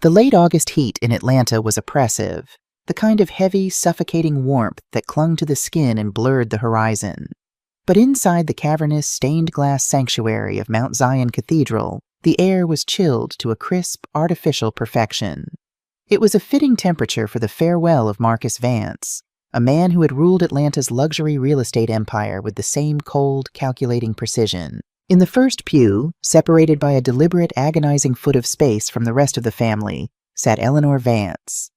The late August heat in Atlanta was oppressive, the kind of heavy, suffocating warmth that clung to the skin and blurred the horizon. But inside the cavernous, stained-glass sanctuary of Mount Zion Cathedral, the air was chilled to a crisp, artificial perfection. It was a fitting temperature for the farewell of Marcus Vance, a man who had ruled Atlanta's luxury real estate empire with the same cold, calculating precision. In the first pew, separated by a deliberate, agonizing foot of space from the rest of the family, sat Eleanor Vance.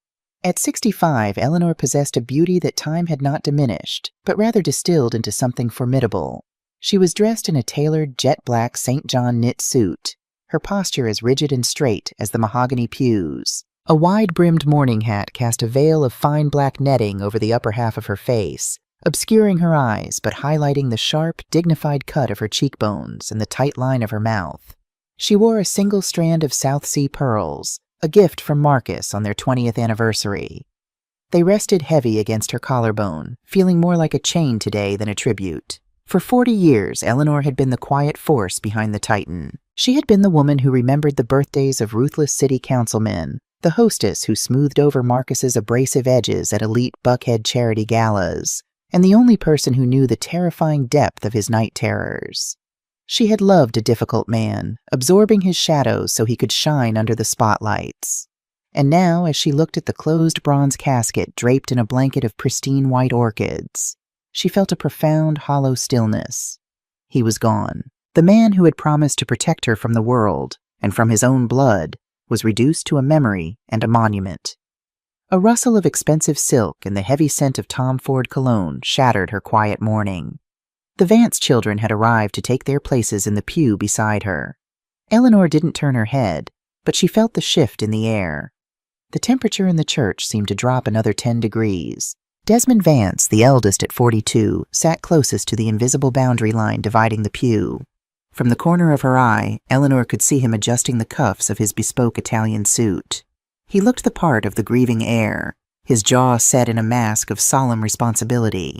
At 65, Eleanor possessed a beauty that time had not diminished, but rather distilled into something formidable. She was dressed in a tailored, jet-black St. John knit suit, her posture as rigid and straight as the mahogany pews. A wide-brimmed mourning hat cast a veil of fine black netting over the upper half of her face, obscuring her eyes but highlighting the sharp, dignified cut of her cheekbones and the tight line of her mouth. She wore a single strand of South Sea pearls, a gift from Marcus on their 20th anniversary. They rested heavy against her collarbone, feeling more like a chain today than a tribute. For 40 years, Eleanor had been the quiet force behind the Titan. She had been the woman who remembered the birthdays of ruthless city councilmen, the hostess who smoothed over Marcus's abrasive edges at elite Buckhead charity galas, and the only person who knew the terrifying depth of his night terrors. She had loved a difficult man, absorbing his shadows so he could shine under the spotlights. And now, as she looked at the closed bronze casket draped in a blanket of pristine white orchids, she felt a profound, hollow stillness. He was gone. The man who had promised to protect her from the world, and from his own blood, was reduced to a memory and a monument. A rustle of expensive silk and the heavy scent of Tom Ford cologne shattered her quiet mourning. The Vance children had arrived to take their places in the pew beside her. Eleanor didn't turn her head, but she felt the shift in the air. The temperature in the church seemed to drop another 10 degrees. Desmond Vance, the eldest at 42, sat closest to the invisible boundary line dividing the pew. From the corner of her eye, Eleanor could see him adjusting the cuffs of his bespoke Italian suit. He looked the part of the grieving heir, his jaw set in a mask of solemn responsibility.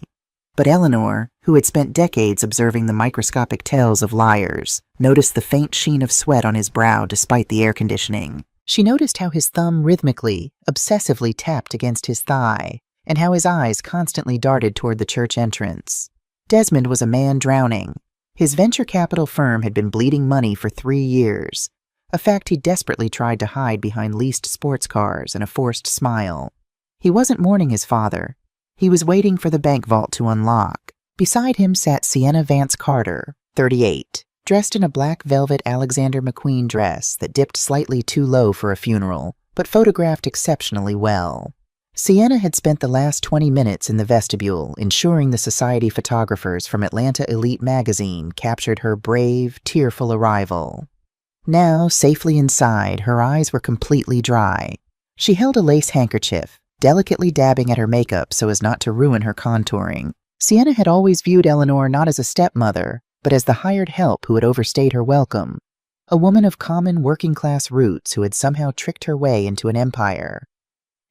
But Eleanor, who had spent decades observing the microscopic tails of liars, noticed the faint sheen of sweat on his brow despite the air conditioning. She noticed how his thumb rhythmically, obsessively tapped against his thigh, and how his eyes constantly darted toward the church entrance. Desmond was a man drowning. His venture capital firm had been bleeding money for 3 years, a fact he desperately tried to hide behind leased sports cars and a forced smile. He wasn't mourning his father. He was waiting for the bank vault to unlock. Beside him sat Sienna Vance Carter, 38, dressed in a black velvet Alexander McQueen dress that dipped slightly too low for a funeral, but photographed exceptionally well. Sienna had spent the last 20 minutes in the vestibule ensuring the society photographers from Atlanta Elite magazine captured her brave, tearful arrival. Now, safely inside, her eyes were completely dry. She held a lace handkerchief, delicately dabbing at her makeup so as not to ruin her contouring. Sienna had always viewed Eleanor not as a stepmother, but as the hired help who had overstayed her welcome, a woman of common working-class roots who had somehow tricked her way into an empire.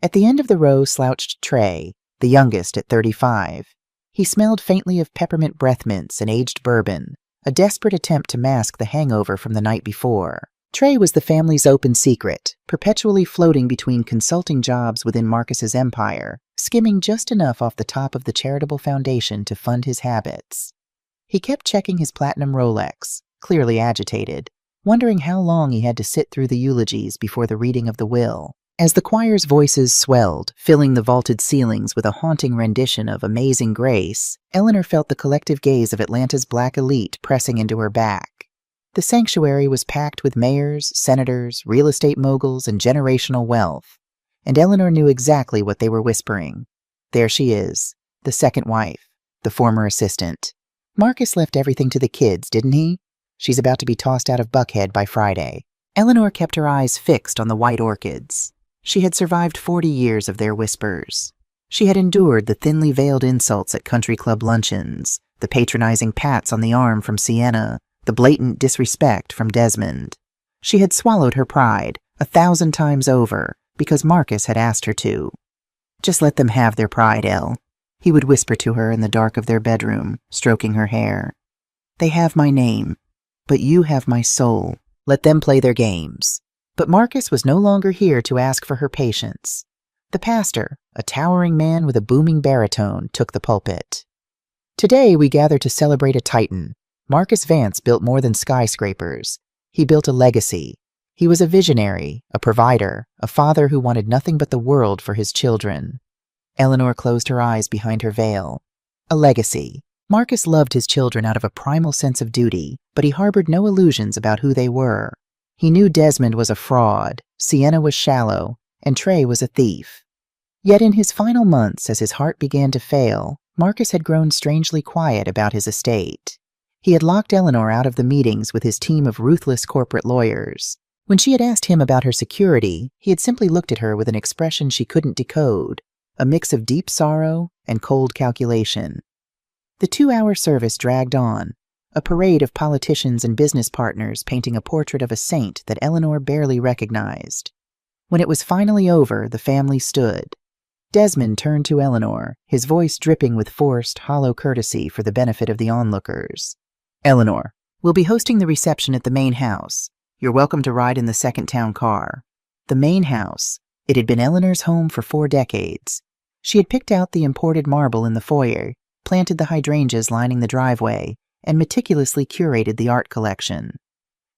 At the end of the row slouched Trey, the youngest at 35. He smelled faintly of peppermint breath mints and aged bourbon, a desperate attempt to mask the hangover from the night before. Trey was the family's open secret, perpetually floating between consulting jobs within Marcus's empire, skimming just enough off the top of the charitable foundation to fund his habits. He kept checking his platinum Rolex, clearly agitated, wondering how long he had to sit through the eulogies before the reading of the will. As the choir's voices swelled, filling the vaulted ceilings with a haunting rendition of Amazing Grace, Eleanor felt the collective gaze of Atlanta's black elite pressing into her back. The sanctuary was packed with mayors, senators, real estate moguls, and generational wealth, and Eleanor knew exactly what they were whispering. There she is, the second wife, the former assistant. Marcus left everything to the kids, didn't he? She's about to be tossed out of Buckhead by Friday. Eleanor kept her eyes fixed on the white orchids. She had survived 40 years of their whispers. She had endured the thinly veiled insults at country club luncheons, the patronizing pats on the arm from Sienna, the blatant disrespect from Desmond. She had swallowed her pride 1,000 times over because Marcus had asked her to. Just let them have their pride, Elle, he would whisper to her in the dark of their bedroom, stroking her hair. They have my name, but you have my soul. Let them play their games. But Marcus was no longer here to ask for her patience. The pastor, a towering man with a booming baritone, took the pulpit. Today we gather to celebrate a titan. Marcus Vance built more than skyscrapers. He built a legacy. He was a visionary, a provider, a father who wanted nothing but the world for his children. Eleanor closed her eyes behind her veil. A legacy. Marcus loved his children out of a primal sense of duty, but he harbored no illusions about who they were. He knew Desmond was a fraud, Sienna was shallow, and Trey was a thief. Yet in his final months, as his heart began to fail, Marcus had grown strangely quiet about his estate. He had locked Eleanor out of the meetings with his team of ruthless corporate lawyers. When she had asked him about her security, he had simply looked at her with an expression she couldn't decode, a mix of deep sorrow and cold calculation. The 2-hour service dragged on, a parade of politicians and business partners painting a portrait of a saint that Eleanor barely recognized. When it was finally over, the family stood. Desmond turned to Eleanor, his voice dripping with forced, hollow courtesy for the benefit of the onlookers. "Eleanor, we'll be hosting the reception at the main house. You're welcome to ride in the second town car." The main house. It had been Eleanor's home for 4 decades. She had picked out the imported marble in the foyer, planted the hydrangeas lining the driveway, and meticulously curated the art collection.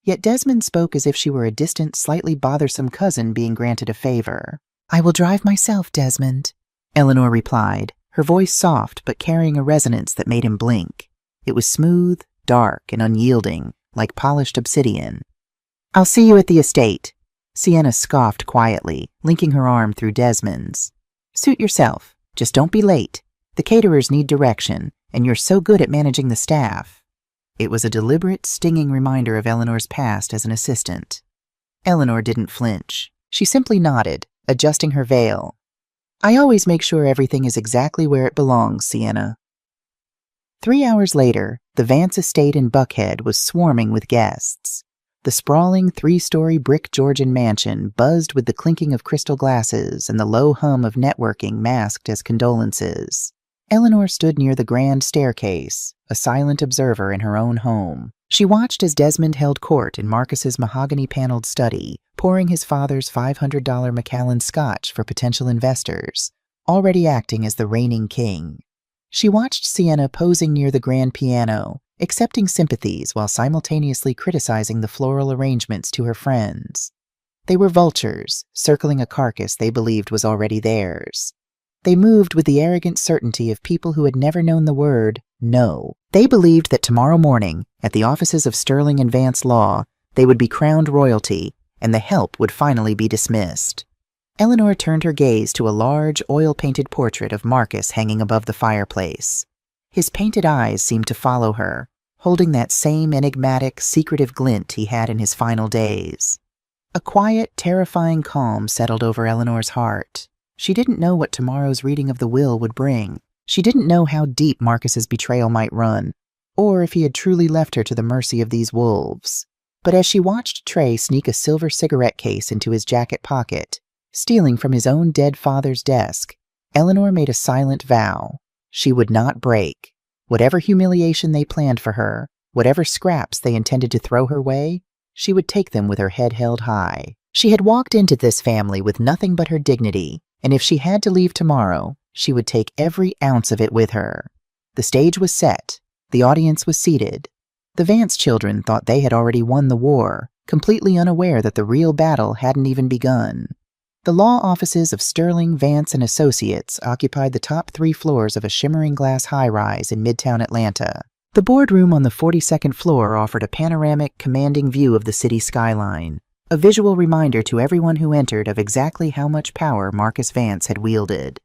Yet Desmond spoke as if she were a distant, slightly bothersome cousin being granted a favor. "I will drive myself, Desmond," Eleanor replied, her voice soft but carrying a resonance that made him blink. It was smooth, dark, and unyielding, like polished obsidian. "I'll see you at the estate," Sienna scoffed quietly, linking her arm through Desmond's. "Suit yourself. Just don't be late. The caterers need direction, and you're so good at managing the staff." It was a deliberate, stinging reminder of Eleanor's past as an assistant. Eleanor didn't flinch. She simply nodded, adjusting her veil. "I always make sure everything is exactly where it belongs, Sienna." 3 hours later, the Vance estate in Buckhead was swarming with guests. The sprawling 3-story brick Georgian mansion buzzed with the clinking of crystal glasses and the low hum of networking masked as condolences. Eleanor stood near the grand staircase, a silent observer in her own home. She watched as Desmond held court in Marcus's mahogany-paneled study, pouring his father's $500 Macallan Scotch for potential investors, already acting as the reigning king. She watched Sienna posing near the grand piano, accepting sympathies while simultaneously criticizing the floral arrangements to her friends. They were vultures, circling a carcass they believed was already theirs. They moved with the arrogant certainty of people who had never known the word no. They believed that tomorrow morning, at the offices of Sterling and Vance Law, they would be crowned royalty, and the help would finally be dismissed. Eleanor turned her gaze to a large, oil-painted portrait of Marcus hanging above the fireplace. His painted eyes seemed to follow her, holding that same enigmatic, secretive glint he had in his final days. A quiet, terrifying calm settled over Eleanor's heart. She didn't know what tomorrow's reading of the will would bring. She didn't know how deep Marcus's betrayal might run, or if he had truly left her to the mercy of these wolves. But as she watched Trey sneak a silver cigarette case into his jacket pocket, stealing from his own dead father's desk, Eleanor made a silent vow. She would not break. Whatever humiliation they planned for her, whatever scraps they intended to throw her way, she would take them with her head held high. She had walked into this family with nothing but her dignity, and if she had to leave tomorrow, she would take every ounce of it with her. The stage was set. The audience was seated. The Vance children thought they had already won the war, completely unaware that the real battle hadn't even begun. The law offices of Sterling, Vance, and Associates occupied the top 3 floors of a shimmering glass high-rise in Midtown Atlanta. The boardroom on the 42nd floor offered a panoramic, commanding view of the city skyline, a visual reminder to everyone who entered of exactly how much power Marcus Vance had wielded.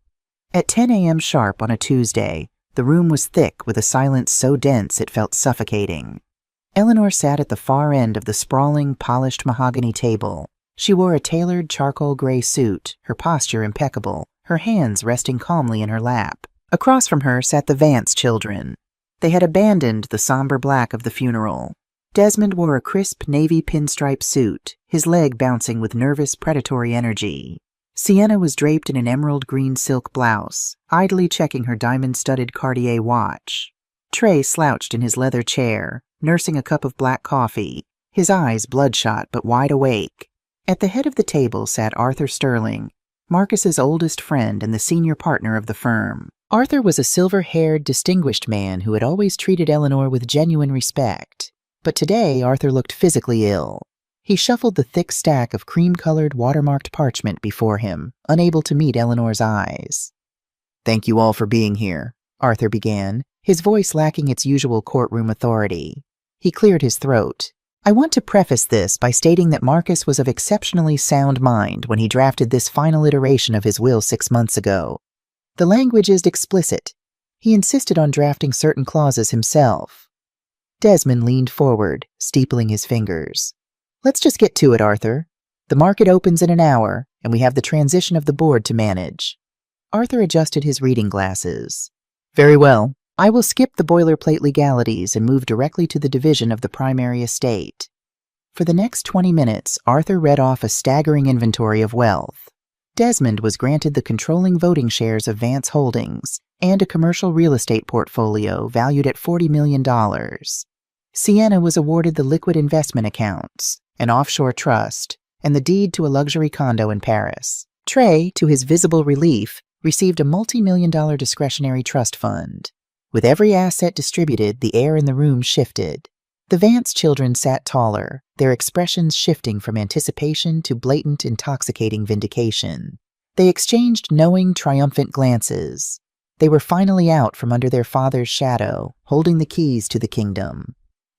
At 10 a.m. sharp on a Tuesday, the room was thick with a silence so dense it felt suffocating. Eleanor sat at the far end of the sprawling, polished mahogany table. She wore a tailored charcoal gray suit, her posture impeccable, her hands resting calmly in her lap. Across from her sat the Vance children. They had abandoned the somber black of the funeral. Desmond wore a crisp navy pinstripe suit, his leg bouncing with nervous, predatory energy. Sienna was draped in an emerald green silk blouse, idly checking her diamond-studded Cartier watch. Trey slouched in his leather chair, nursing a cup of black coffee, his eyes bloodshot but wide awake. At the head of the table sat Arthur Sterling, Marcus's oldest friend and the senior partner of the firm. Arthur was a silver-haired, distinguished man who had always treated Eleanor with genuine respect. But today, Arthur looked physically ill. He shuffled the thick stack of cream-colored, watermarked parchment before him, unable to meet Eleanor's eyes. "Thank you all for being here," Arthur began, his voice lacking its usual courtroom authority. He cleared his throat. "I want to preface this by stating that Marcus was of exceptionally sound mind when he drafted this final iteration of his will 6 months ago. The language is explicit. He insisted on drafting certain clauses himself." Desmond leaned forward, steepling his fingers. "Let's just get to it, Arthur. The market opens in an hour, and we have the transition of the board to manage." Arthur adjusted his reading glasses. "Very well. I will skip the boilerplate legalities and move directly to the division of the primary estate." For the next 20 minutes, Arthur read off a staggering inventory of wealth. Desmond was granted the controlling voting shares of Vance Holdings and a commercial real estate portfolio valued at $40 million. Sienna was awarded the liquid investment accounts, an offshore trust, and the deed to a luxury condo in Paris. Trey, to his visible relief, received a multi-million-dollar discretionary trust fund. With every asset distributed, the air in the room shifted. The Vance children sat taller, their expressions shifting from anticipation to blatant, intoxicating vindication. They exchanged knowing, triumphant glances. They were finally out from under their father's shadow, holding the keys to the kingdom.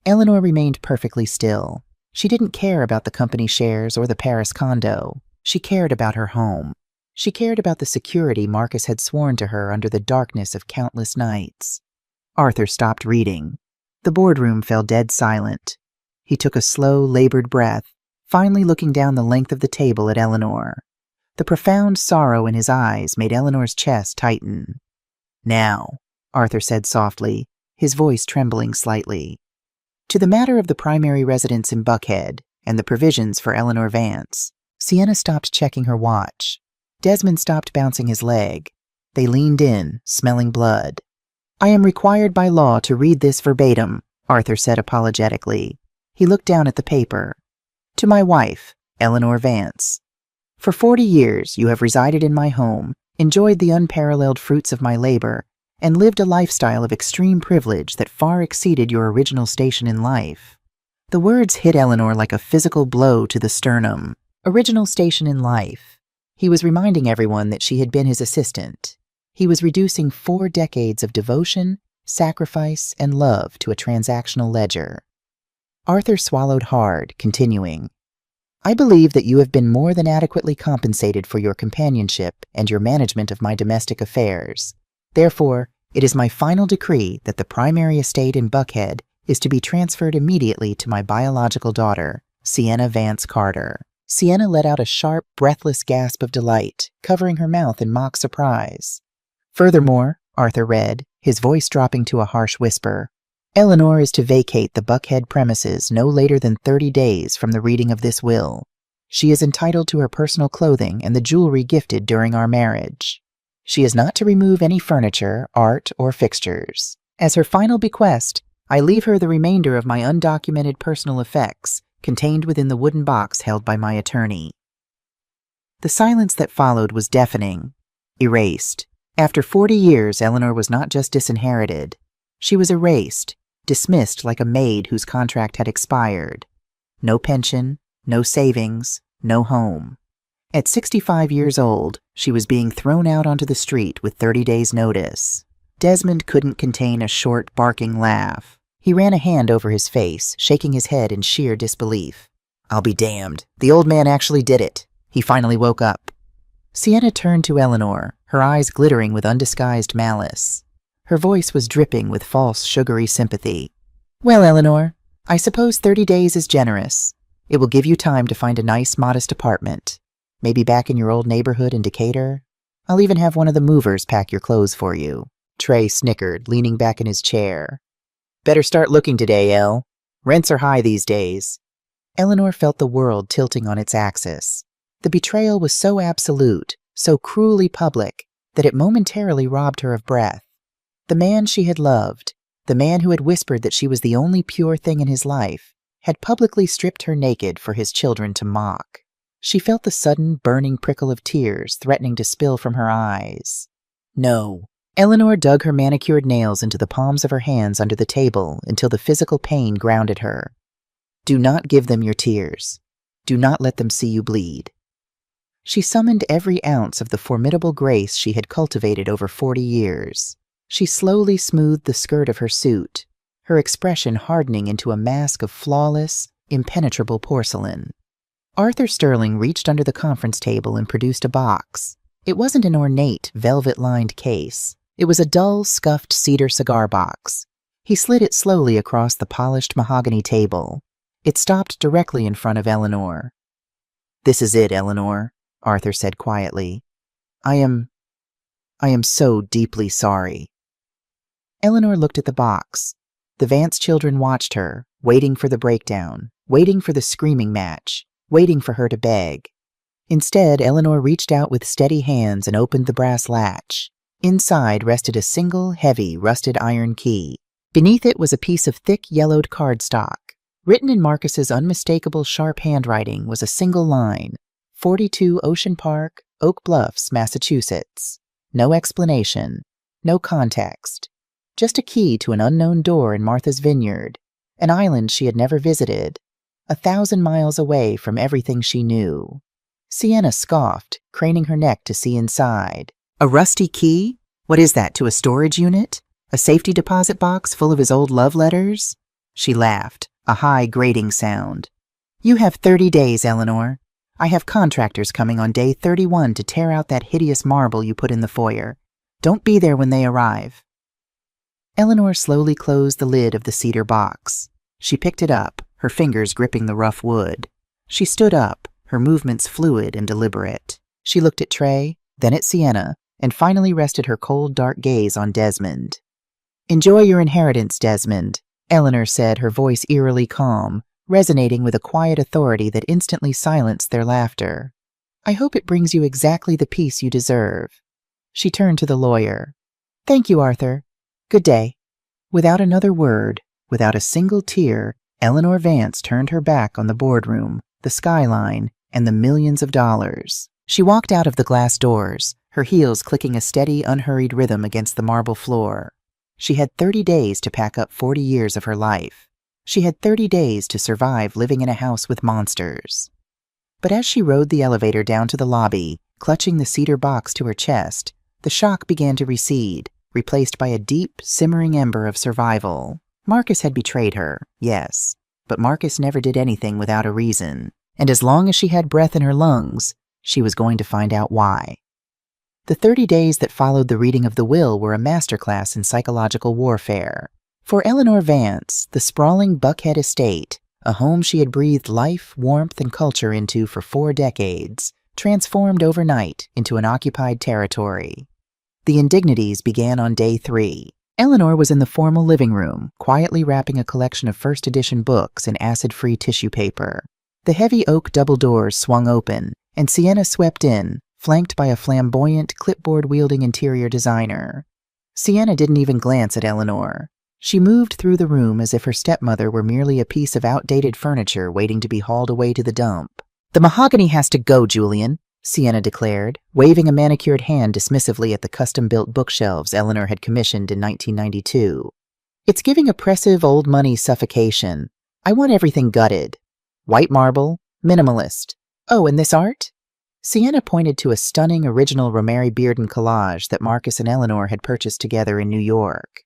Eleanor remained perfectly still. She didn't care about the company shares or the Paris condo. She cared about her home. She cared about the security Marcus had sworn to her under the darkness of countless nights. Arthur stopped reading. The boardroom fell dead silent. He took a slow, labored breath, finally looking down the length of the table at Eleanor. The profound sorrow in his eyes made Eleanor's chest tighten. "Now," Arthur said softly, his voice trembling slightly. To the matter of the primary residence in Buckhead and the provisions for Eleanor Vance, Sienna stopped checking her watch. Desmond stopped bouncing his leg. They leaned in, smelling blood. "I am required by law to read this verbatim," Arthur said apologetically. He looked down at the paper. "To my wife, Eleanor Vance. For 40 years you have resided in my home, enjoyed the unparalleled fruits of my labor, and lived a lifestyle of extreme privilege that far exceeded your original station in life." The words hit Eleanor like a physical blow to the sternum. Original station in life. He was reminding everyone that she had been his assistant. He was reducing 4 decades of devotion, sacrifice, and love to a transactional ledger. Arthur swallowed hard, continuing, "I believe that you have been more than adequately compensated for your companionship and your management of my domestic affairs. Therefore, it is my final decree that the primary estate in Buckhead is to be transferred immediately to my biological daughter, Sienna Vance Carter." Sienna let out a sharp, breathless gasp of delight, covering her mouth in mock surprise. "Furthermore," Arthur read, his voice dropping to a harsh whisper, "Eleanor is to vacate the Buckhead premises no later than 30 days from the reading of this will. She is entitled to her personal clothing and the jewelry gifted during our marriage. She is not to remove any furniture, art, or fixtures. As her final bequest, I leave her the remainder of my undocumented personal effects, contained within the wooden box held by my attorney." The silence that followed was deafening, erased. After 40 years, Eleanor was not just disinherited. She was erased, dismissed like a maid whose contract had expired. No pension, no savings, no home. At 65 years old, she was being thrown out onto the street with 30 days' notice. Desmond couldn't contain a short, barking laugh. He ran a hand over his face, shaking his head in sheer disbelief. "I'll be damned. The old man actually did it. He finally woke up." Sienna turned to Eleanor, her eyes glittering with undisguised malice. Her voice was dripping with false, sugary sympathy. "Well, Eleanor, I suppose 30 days is generous. It will give you time to find a nice, modest apartment. Maybe back in your old neighborhood in Decatur. I'll even have one of the movers pack your clothes for you." Trey snickered, leaning back in his chair. "Better start looking today, Elle. Rents are high these days." Eleanor felt the world tilting on its axis. The betrayal was so absolute, so cruelly public, that it momentarily robbed her of breath. The man she had loved, the man who had whispered that she was the only pure thing in his life, had publicly stripped her naked for his children to mock. She felt the sudden, burning prickle of tears threatening to spill from her eyes. No. Eleanor dug her manicured nails into the palms of her hands under the table until the physical pain grounded her. Do not give them your tears. Do not let them see you bleed. She summoned every ounce of the formidable grace she had cultivated over 40 years. She slowly smoothed the skirt of her suit, her expression hardening into a mask of flawless, impenetrable porcelain. Arthur Sterling reached under the conference table and produced a box. It wasn't an ornate, velvet-lined case. It was a dull, scuffed cedar cigar box. He slid it slowly across the polished mahogany table. It stopped directly in front of Eleanor. "This is it, Eleanor," Arthur said quietly. I am so deeply sorry." Eleanor looked at the box. The Vance children watched her, waiting for the breakdown, waiting for the screaming match, waiting for her to beg. Instead, Eleanor reached out with steady hands and opened the brass latch. Inside rested a single, heavy, rusted iron key. Beneath it was a piece of thick, yellowed cardstock. Written in Marcus's unmistakable sharp handwriting was a single line: 42 Ocean Park, Oak Bluffs, Massachusetts. No explanation, no context. Just a key to an unknown door in Martha's Vineyard, an island she had never visited, 1,000 miles away from everything she knew. Sienna scoffed, craning her neck to see inside. A rusty key? What is that, to a storage unit? A safety deposit box full of his old love letters? She laughed, a high, grating sound. You have 30 days, Eleanor. I have contractors coming on day 31 to tear out that hideous marble you put in the foyer. Don't be there when they arrive. Eleanor slowly closed the lid of the cedar box. She picked it up, her fingers gripping the rough wood. She stood up, her movements fluid and deliberate. She looked at Trey, then at Sienna, and finally rested her cold, dark gaze on Desmond. Enjoy your inheritance, Desmond, Eleanor said, her voice eerily calm, resonating with a quiet authority that instantly silenced their laughter. I hope it brings you exactly the peace you deserve. She turned to the lawyer. Thank you, Arthur. Good day. Without another word, without a single tear, Eleanor Vance turned her back on the boardroom, the skyline, and the millions of dollars. She walked out of the glass doors, her heels clicking a steady, unhurried rhythm against the marble floor. She had 30 days to pack up 40 years of her life. She had 30 days to survive living in a house with monsters. But as she rode the elevator down to the lobby, clutching the cedar box to her chest, the shock began to recede, replaced by a deep, simmering ember of survival. Marcus had betrayed her, yes, but Marcus never did anything without a reason, and as long as she had breath in her lungs, she was going to find out why. The 30 days that followed the reading of the will were a masterclass in psychological warfare. For Eleanor Vance, the sprawling Buckhead estate, a home she had breathed life, warmth, and culture into for 4 decades, transformed overnight into an occupied territory. The indignities began on day 3. Eleanor was in the formal living room, quietly wrapping a collection of first edition books in acid-free tissue paper. The heavy oak double doors swung open, and Sienna swept in, flanked by a flamboyant, clipboard-wielding interior designer. Sienna didn't even glance at Eleanor. She moved through the room as if her stepmother were merely a piece of outdated furniture waiting to be hauled away to the dump. The mahogany has to go, Julian, Sienna declared, waving a manicured hand dismissively at the custom-built bookshelves Eleanor had commissioned in 1992. It's giving oppressive old money suffocation. I want everything gutted. White marble, minimalist. Oh, and this art? Sienna pointed to a stunning original Romary Bearden collage that Marcus and Eleanor had purchased together in New York.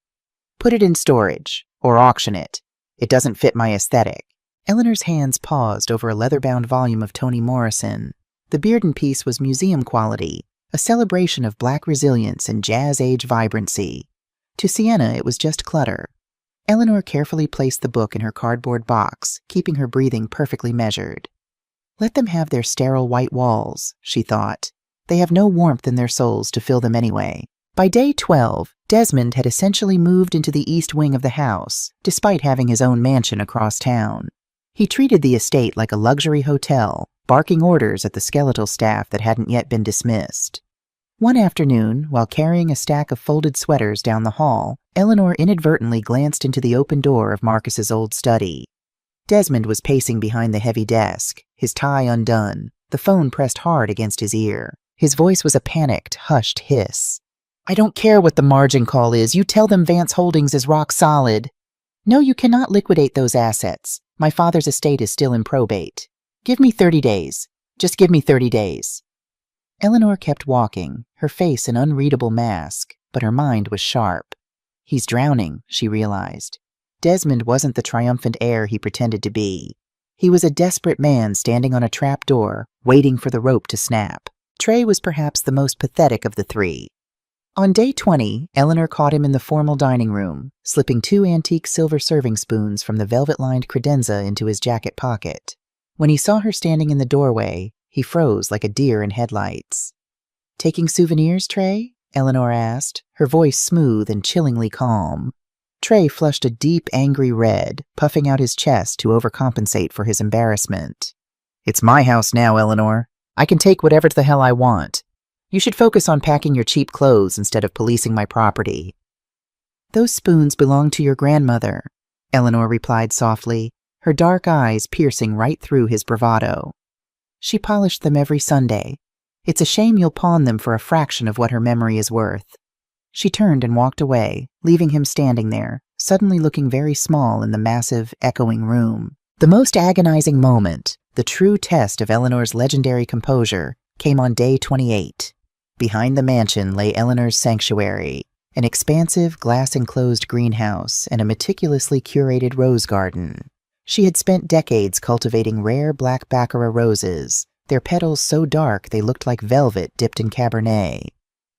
Put it in storage, or auction it. It doesn't fit my aesthetic. Eleanor's hands paused over a leather-bound volume of Toni Morrison. The Bearden piece was museum quality, a celebration of Black resilience and jazz-age vibrancy. To Sienna, it was just clutter. Eleanor carefully placed the book in her cardboard box, keeping her breathing perfectly measured. Let them have their sterile white walls, she thought. They have no warmth in their souls to fill them anyway. By day 12, Desmond had essentially moved into the east wing of the house, despite having his own mansion across town. He treated the estate like a luxury hotel, barking orders at the skeletal staff that hadn't yet been dismissed. One afternoon, while carrying a stack of folded sweaters down the hall, Eleanor inadvertently glanced into the open door of Marcus's old study. Desmond was pacing behind the heavy desk, his tie undone, The phone pressed hard against his ear. His voice was a panicked, hushed hiss. "I don't care what the margin call is. You tell them Vance Holdings is rock solid." "No, you cannot liquidate those assets. My father's estate is still in probate. Give me 30 days. Just give me 30 days. Eleanor kept walking, her face an unreadable mask, but her mind was sharp. He's drowning, she realized. Desmond wasn't the triumphant heir he pretended to be. He was a desperate man standing on a trap door, waiting for the rope to snap. Trey was perhaps the most pathetic of the three. On day 20, Eleanor caught him in the formal dining room, slipping 2 antique silver serving spoons from the velvet-lined credenza into his jacket pocket. When he saw her standing in the doorway, he froze like a deer in headlights. "Taking souvenirs, Trey?" Eleanor asked, her voice smooth and chillingly calm. Trey flushed a deep, angry red, puffing out his chest to overcompensate for his embarrassment. "It's my house now, Eleanor. I can take whatever the hell I want. You should focus on packing your cheap clothes instead of policing my property." "Those spoons belong to your grandmother," Eleanor replied softly, her dark eyes piercing right through his bravado. "She polished them every Sunday. It's a shame you'll pawn them for a fraction of what her memory is worth." She turned and walked away, leaving him standing there, suddenly looking very small in the massive, echoing room. The most agonizing moment, the true test of Eleanor's legendary composure, came on day 28. Behind the mansion lay Eleanor's sanctuary, an expansive, glass-enclosed greenhouse and a meticulously curated rose garden. She had spent decades cultivating rare black baccarat roses, their petals so dark they looked like velvet dipped in Cabernet.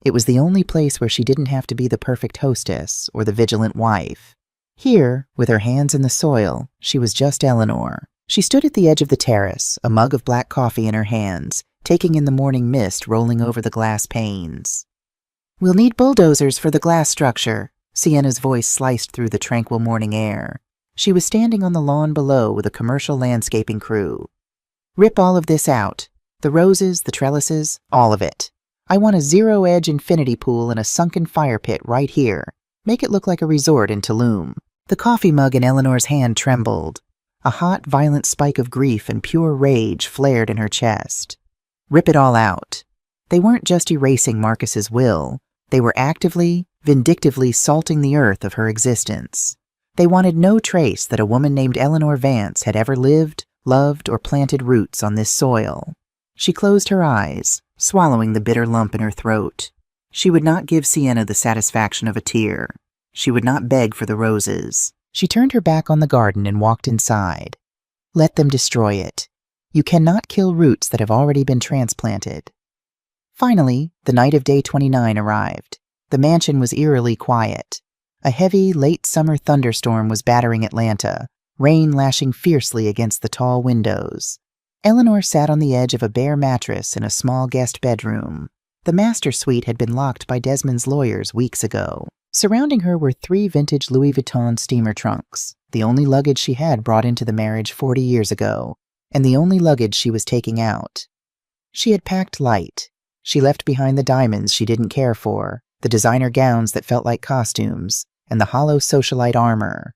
It was the only place where she didn't have to be the perfect hostess or the vigilant wife. Here, with her hands in the soil, she was just Eleanor. She stood at the edge of the terrace, a mug of black coffee in her hands, taking in the morning mist rolling over the glass panes. "We'll need bulldozers for the glass structure," Sienna's voice sliced through the tranquil morning air. She was standing on the lawn below with a commercial landscaping crew. "Rip all of this out. The roses, the trellises, all of it. I want a zero-edge infinity pool and a sunken fire pit right here. Make it look like a resort in Tulum." The coffee mug in Eleanor's hand trembled. A hot, violent spike of grief and pure rage flared in her chest. Rip it all out. They weren't just erasing Marcus's will. They were actively, vindictively salting the earth of her existence. They wanted no trace that a woman named Eleanor Vance had ever lived, loved, or planted roots on this soil. She closed her eyes, swallowing the bitter lump in her throat. She would not give Sienna the satisfaction of a tear. She would not beg for the roses. She turned her back on the garden and walked inside. Let them destroy it. You cannot kill roots that have already been transplanted. Finally, the night of day 29 arrived. The mansion was eerily quiet. A heavy, late summer thunderstorm was battering Atlanta, rain lashing fiercely against the tall windows. Eleanor sat on the edge of a bare mattress in a small guest bedroom. The master suite had been locked by Desmond's lawyers weeks ago. Surrounding her were 3 vintage Louis Vuitton steamer trunks, the only luggage she had brought into the marriage 40 years ago, and the only luggage she was taking out. She had packed light. She left behind the diamonds she didn't care for, the designer gowns that felt like costumes, and the hollow socialite armor.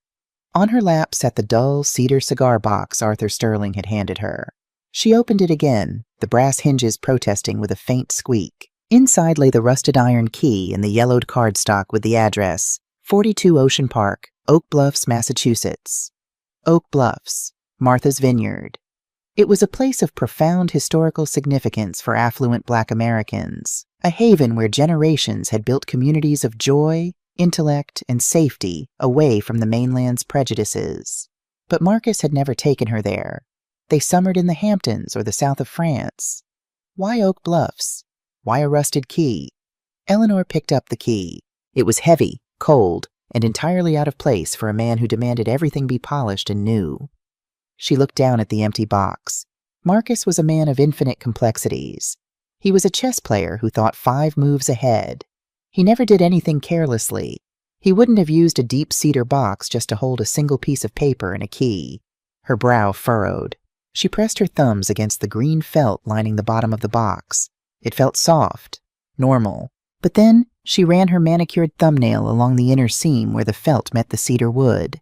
On her lap sat the dull cedar cigar box Arthur Sterling had handed her. She opened it again, the brass hinges protesting with a faint squeak. Inside lay the rusted iron key and the yellowed cardstock with the address, 42 Ocean Park, Oak Bluffs, Massachusetts. Oak Bluffs, Martha's Vineyard. It was a place of profound historical significance for affluent Black Americans, a haven where generations had built communities of joy, intellect, and safety away from the mainland's prejudices. But Marcus had never taken her there. They summered in the Hamptons or the south of France. Why Oak Bluffs? Why a rusted key? Eleanor picked up the key. It was heavy, cold, and entirely out of place for a man who demanded everything be polished and new. She looked down at the empty box. Marcus was a man of infinite complexities. He was a chess player who thought 5 moves ahead. He never did anything carelessly. He wouldn't have used a deep cedar box just to hold a single piece of paper and a key. Her brow furrowed. She pressed her thumbs against the green felt lining the bottom of the box. It felt soft, normal. But then she ran her manicured thumbnail along the inner seam where the felt met the cedar wood.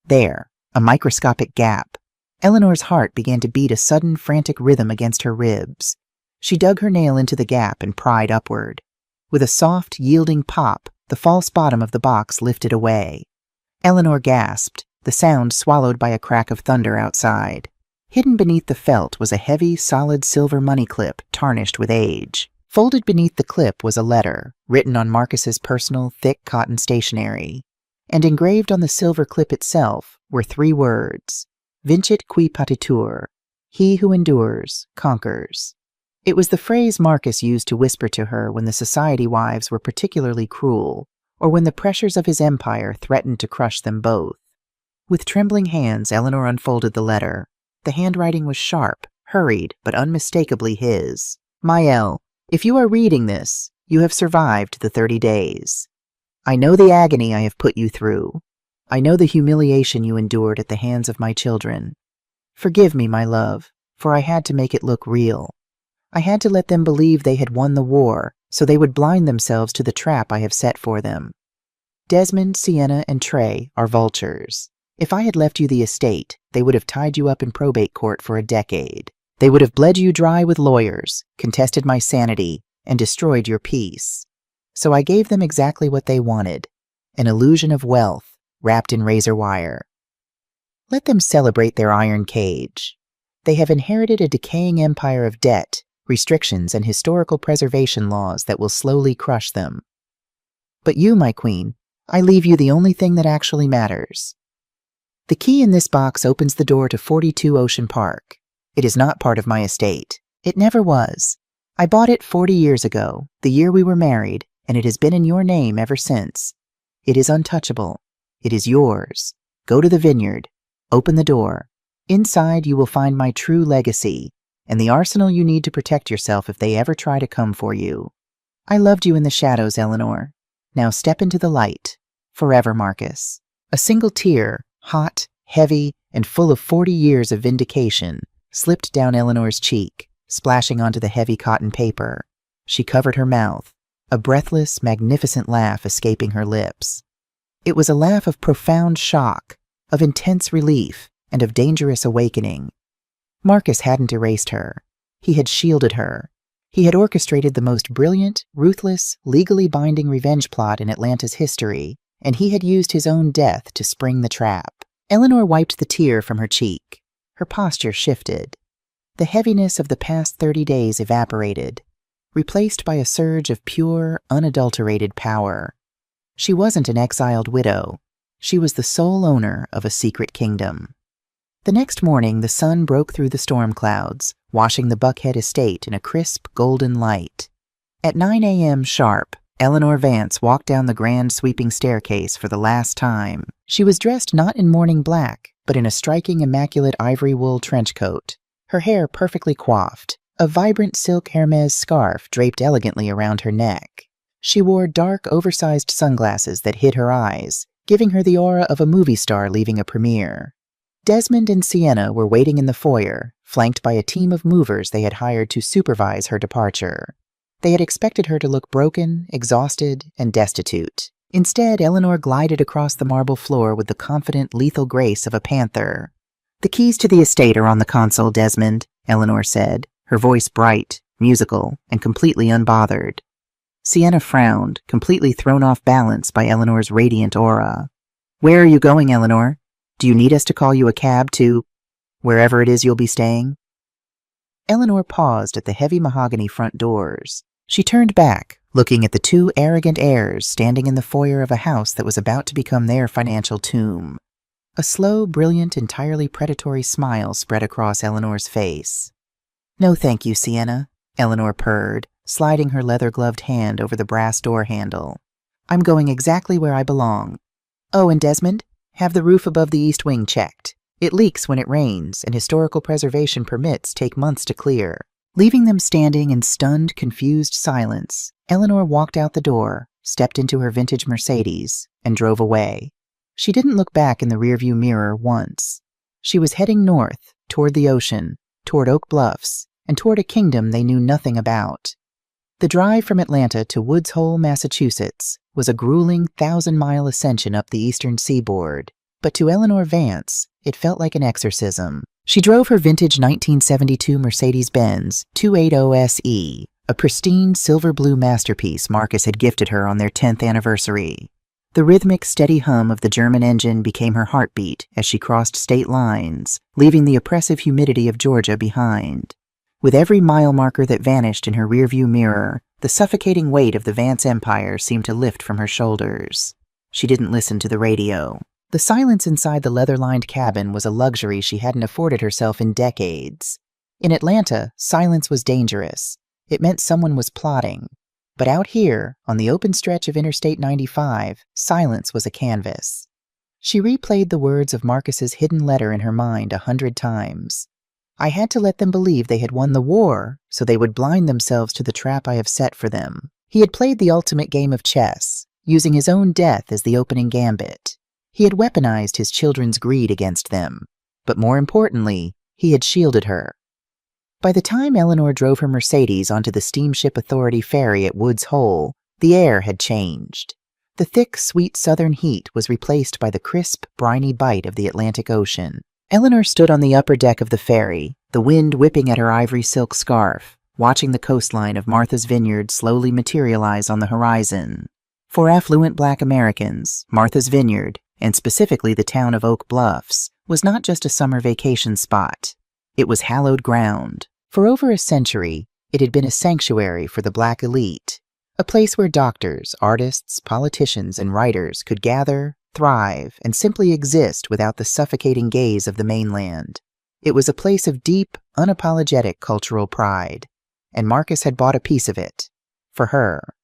There, a microscopic gap. Eleanor's heart began to beat a sudden, frantic rhythm against her ribs. She dug her nail into the gap and pried upward. With a soft, yielding pop, the false bottom of the box lifted away. Eleanor gasped, the sound swallowed by a crack of thunder outside. Hidden beneath the felt was a heavy, solid silver money clip tarnished with age. Folded beneath the clip was a letter, written on Marcus's personal, thick cotton stationery. And engraved on the silver clip itself were 3 words: Vincit qui patitur, he who endures, conquers. It was the phrase Marcus used to whisper to her when the society wives were particularly cruel, or when the pressures of his empire threatened to crush them both. With trembling hands, Eleanor unfolded the letter. The handwriting was sharp, hurried, but unmistakably his. Mael, if you are reading this, you have survived the 30 days. I know the agony I have put you through. I know the humiliation you endured at the hands of my children. Forgive me, my love, for I had to make it look real. I had to let them believe they had won the war, so they would blind themselves to the trap I have set for them. Desmond, Sienna, and Trey are vultures. If I had left you the estate, they would have tied you up in probate court for a decade. They would have bled you dry with lawyers, contested my sanity, and destroyed your peace. So I gave them exactly what they wanted, an illusion of wealth wrapped in razor wire. Let them celebrate their iron cage. They have inherited a decaying empire of debt, restrictions, and historical preservation laws that will slowly crush them. But you, my queen, I leave you the only thing that actually matters. The key in this box opens the door to 42 Ocean Park. It is not part of my estate. It never was. I bought it 40 years ago, the year we were married, and it has been in your name ever since. It is untouchable. It is yours. Go to the vineyard. Open the door. Inside you will find my true legacy, and the arsenal you need to protect yourself if they ever try to come for you. I loved you in the shadows, Eleanor. Now step into the light. Forever, Marcus. A single tear, hot, heavy, and full of 40 years of vindication, slipped down Eleanor's cheek, splashing onto the heavy cotton paper. She covered her mouth, a breathless, magnificent laugh escaping her lips. It was a laugh of profound shock, of intense relief, and of dangerous awakening. Marcus hadn't erased her. He had shielded her. He had orchestrated the most brilliant, ruthless, legally binding revenge plot in Atlanta's history, and he had used his own death to spring the trap. Eleanor wiped the tear from her cheek. Her posture shifted. The heaviness of the past 30 days evaporated, replaced by a surge of pure, unadulterated power. She wasn't an exiled widow. She was the sole owner of a secret kingdom. The next morning, the sun broke through the storm clouds, washing the Buckhead estate in a crisp, golden light. At 9 a.m. sharp, Eleanor Vance walked down the grand sweeping staircase for the last time. She was dressed not in morning black, but in a striking, immaculate ivory wool trench coat, her hair perfectly coiffed, a vibrant silk Hermes scarf draped elegantly around her neck. She wore dark, oversized sunglasses that hid her eyes, giving her the aura of a movie star leaving a premiere. Desmond and Sienna were waiting in the foyer, flanked by a team of movers they had hired to supervise her departure. They had expected her to look broken, exhausted, and destitute. Instead, Eleanor glided across the marble floor with the confident, lethal grace of a panther. "The keys to the estate are on the console, Desmond," Eleanor said, her voice bright, musical, and completely unbothered. Sienna frowned, completely thrown off balance by Eleanor's radiant aura. "Where are you going, Eleanor? Do you need us to call you a cab to wherever it is you'll be staying?" Eleanor paused at the heavy mahogany front doors. She turned back, looking at the 2 arrogant heirs standing in the foyer of a house that was about to become their financial tomb. A slow, brilliant, entirely predatory smile spread across Eleanor's face. "No thank you, Sienna," Eleanor purred, sliding her leather-gloved hand over the brass door handle. "I'm going exactly where I belong. Oh, and Desmond, have the roof above the east wing checked. It leaks when it rains, and historical preservation permits take months to clear." Leaving them standing in stunned, confused silence, Eleanor walked out the door, stepped into her vintage Mercedes, and drove away. She didn't look back in the rearview mirror once. She was heading north, toward the ocean, toward Oak Bluffs, and toward a kingdom they knew nothing about. The drive from Atlanta to Woods Hole, Massachusetts, was a grueling 1,000-mile ascension up the eastern seaboard, but to Eleanor Vance, it felt like an exorcism. She drove her vintage 1972 Mercedes-Benz 280SE, a pristine silver-blue masterpiece Marcus had gifted her on their 10th anniversary. The rhythmic, steady hum of the German engine became her heartbeat as she crossed state lines, leaving the oppressive humidity of Georgia behind. With every mile marker that vanished in her rearview mirror, the suffocating weight of the Vance empire seemed to lift from her shoulders. She didn't listen to the radio. The silence inside the leather-lined cabin was a luxury she hadn't afforded herself in decades. In Atlanta, silence was dangerous. It meant someone was plotting. But out here, on the open stretch of Interstate 95, silence was a canvas. She replayed the words of Marcus's hidden letter in her mind 100 times. I had to let them believe they had won the war, so they would blind themselves to the trap I have set for them. He had played the ultimate game of chess, using his own death as the opening gambit. He had weaponized his children's greed against them. But more importantly, he had shielded her. By the time Eleanor drove her Mercedes onto the Steamship Authority ferry at Woods Hole, the air had changed. The thick, sweet southern heat was replaced by the crisp, briny bite of the Atlantic Ocean. Eleanor stood on the upper deck of the ferry, the wind whipping at her ivory silk scarf, watching the coastline of Martha's Vineyard slowly materialize on the horizon. For affluent Black Americans, Martha's Vineyard, and specifically the town of Oak Bluffs, was not just a summer vacation spot. It was hallowed ground. For over a century, it had been a sanctuary for the Black elite, a place where doctors, artists, politicians, and writers could gather, thrive, and simply exist without the suffocating gaze of the mainland. It was a place of deep, unapologetic cultural pride, and Marcus had bought a piece of it. For her.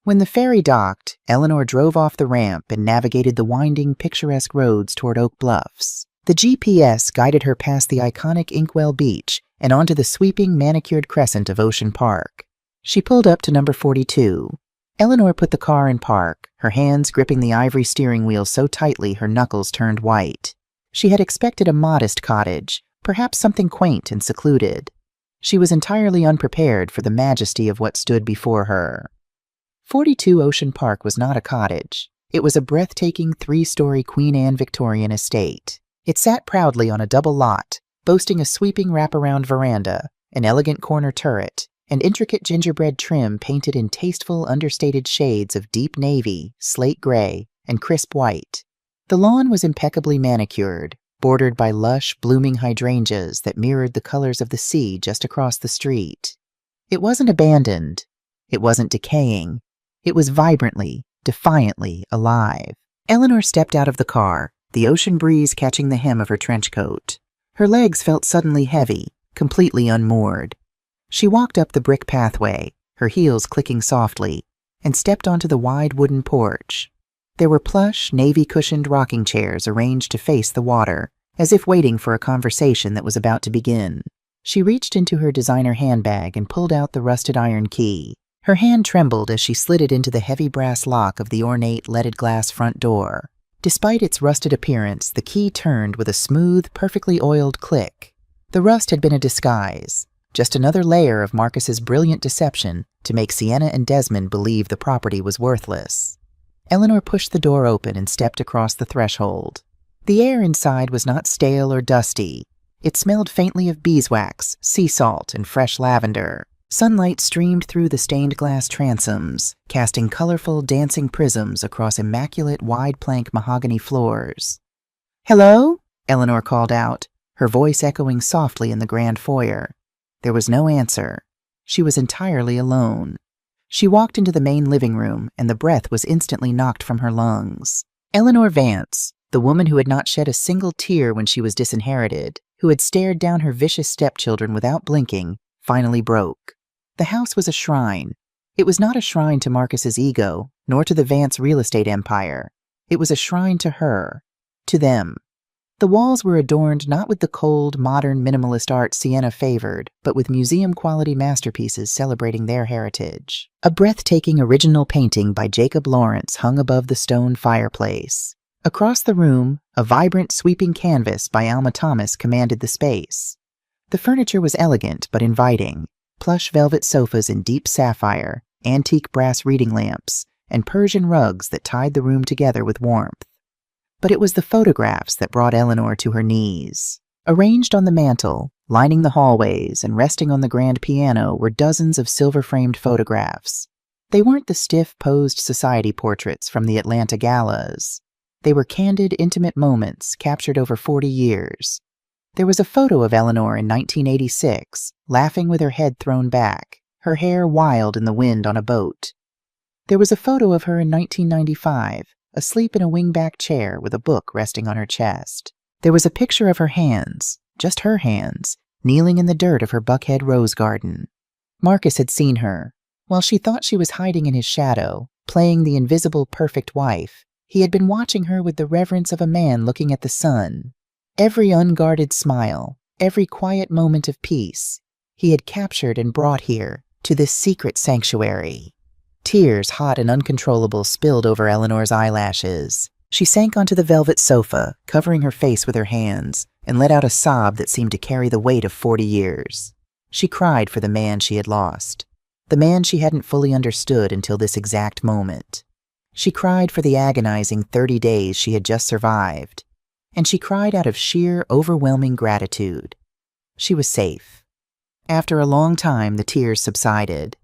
When the ferry docked, Eleanor drove off the ramp and navigated the winding, picturesque roads toward Oak Bluffs. The GPS guided her past the iconic Inkwell Beach and onto the sweeping, manicured crescent of Ocean Park. She pulled up to number 42. Eleanor put the car in park, her hands gripping the ivory steering wheel so tightly her knuckles turned white. She had expected a modest cottage, perhaps something quaint and secluded. She was entirely unprepared for the majesty of what stood before her. 42 Ocean Park was not a cottage. It was a breathtaking 3-story Queen Anne Victorian estate. It sat proudly on a double lot, boasting a sweeping wraparound veranda, an elegant corner turret, and intricate gingerbread trim painted in tasteful, understated shades of deep navy, slate gray, and crisp white. The lawn was impeccably manicured, bordered by lush, blooming hydrangeas that mirrored the colors of the sea just across the street. It wasn't abandoned. It wasn't decaying. It was vibrantly, defiantly alive. Eleanor stepped out of the car, the ocean breeze catching the hem of her trench coat. Her legs felt suddenly heavy, completely unmoored. She walked up the brick pathway, her heels clicking softly, and stepped onto the wide wooden porch. There were plush, navy-cushioned rocking chairs arranged to face the water, as if waiting for a conversation that was about to begin. She reached into her designer handbag and pulled out the rusted iron key. Her hand trembled as she slid it into the heavy brass lock of the ornate, leaded glass front door. Despite its rusted appearance, the key turned with a smooth, perfectly oiled click. The rust had been a disguise, just another layer of Marcus's brilliant deception to make Sienna and Desmond believe the property was worthless. Eleanor pushed the door open and stepped across the threshold. The air inside was not stale or dusty. It smelled faintly of beeswax, sea salt, and fresh lavender. Sunlight streamed through the stained glass transoms, casting colorful, dancing prisms across immaculate, wide-plank mahogany floors. "Hello?" Eleanor called out, her voice echoing softly in the grand foyer. There was no answer. She was entirely alone. She walked into the main living room, and the breath was instantly knocked from her lungs. Eleanor Vance, the woman who had not shed a single tear when she was disinherited, who had stared down her vicious stepchildren without blinking, finally broke. The house was a shrine. It was not a shrine to Marcus's ego, nor to the Vance real estate empire. It was a shrine to her, to them. The walls were adorned not with the cold, modern, minimalist art Sienna favored, but with museum-quality masterpieces celebrating their heritage. A breathtaking original painting by Jacob Lawrence hung above the stone fireplace. Across the room, a vibrant, sweeping canvas by Alma Thomas commanded the space. The furniture was elegant but inviting. Plush velvet sofas in deep sapphire, antique brass reading lamps, and Persian rugs that tied the room together with warmth. But it was the photographs that brought Eleanor to her knees. Arranged on the mantel, lining the hallways, and resting on the grand piano were dozens of silver-framed photographs. They weren't the stiff-posed society portraits from the Atlanta galas. They were candid, intimate moments captured over 40 years. There was a photo of Eleanor in 1986, laughing with her head thrown back, her hair wild in the wind on a boat. There was a photo of her in 1995, asleep in a wingback chair with a book resting on her chest. There was a picture of her hands, just her hands, kneeling in the dirt of her Buckhead rose garden. Marcus had seen her. While she thought she was hiding in his shadow, playing the invisible perfect wife, he had been watching her with the reverence of a man looking at the sun. Every unguarded smile, every quiet moment of peace, he had captured and brought here, to this secret sanctuary. Tears, hot and uncontrollable, spilled over Eleanor's eyelashes. She sank onto the velvet sofa, covering her face with her hands, and let out a sob that seemed to carry the weight of 40 years. She cried for the man she had lost, the man she hadn't fully understood until this exact moment. She cried for the agonizing 30 days she had just survived, and she cried out of sheer, overwhelming gratitude. She was safe. After a long time, the tears subsided.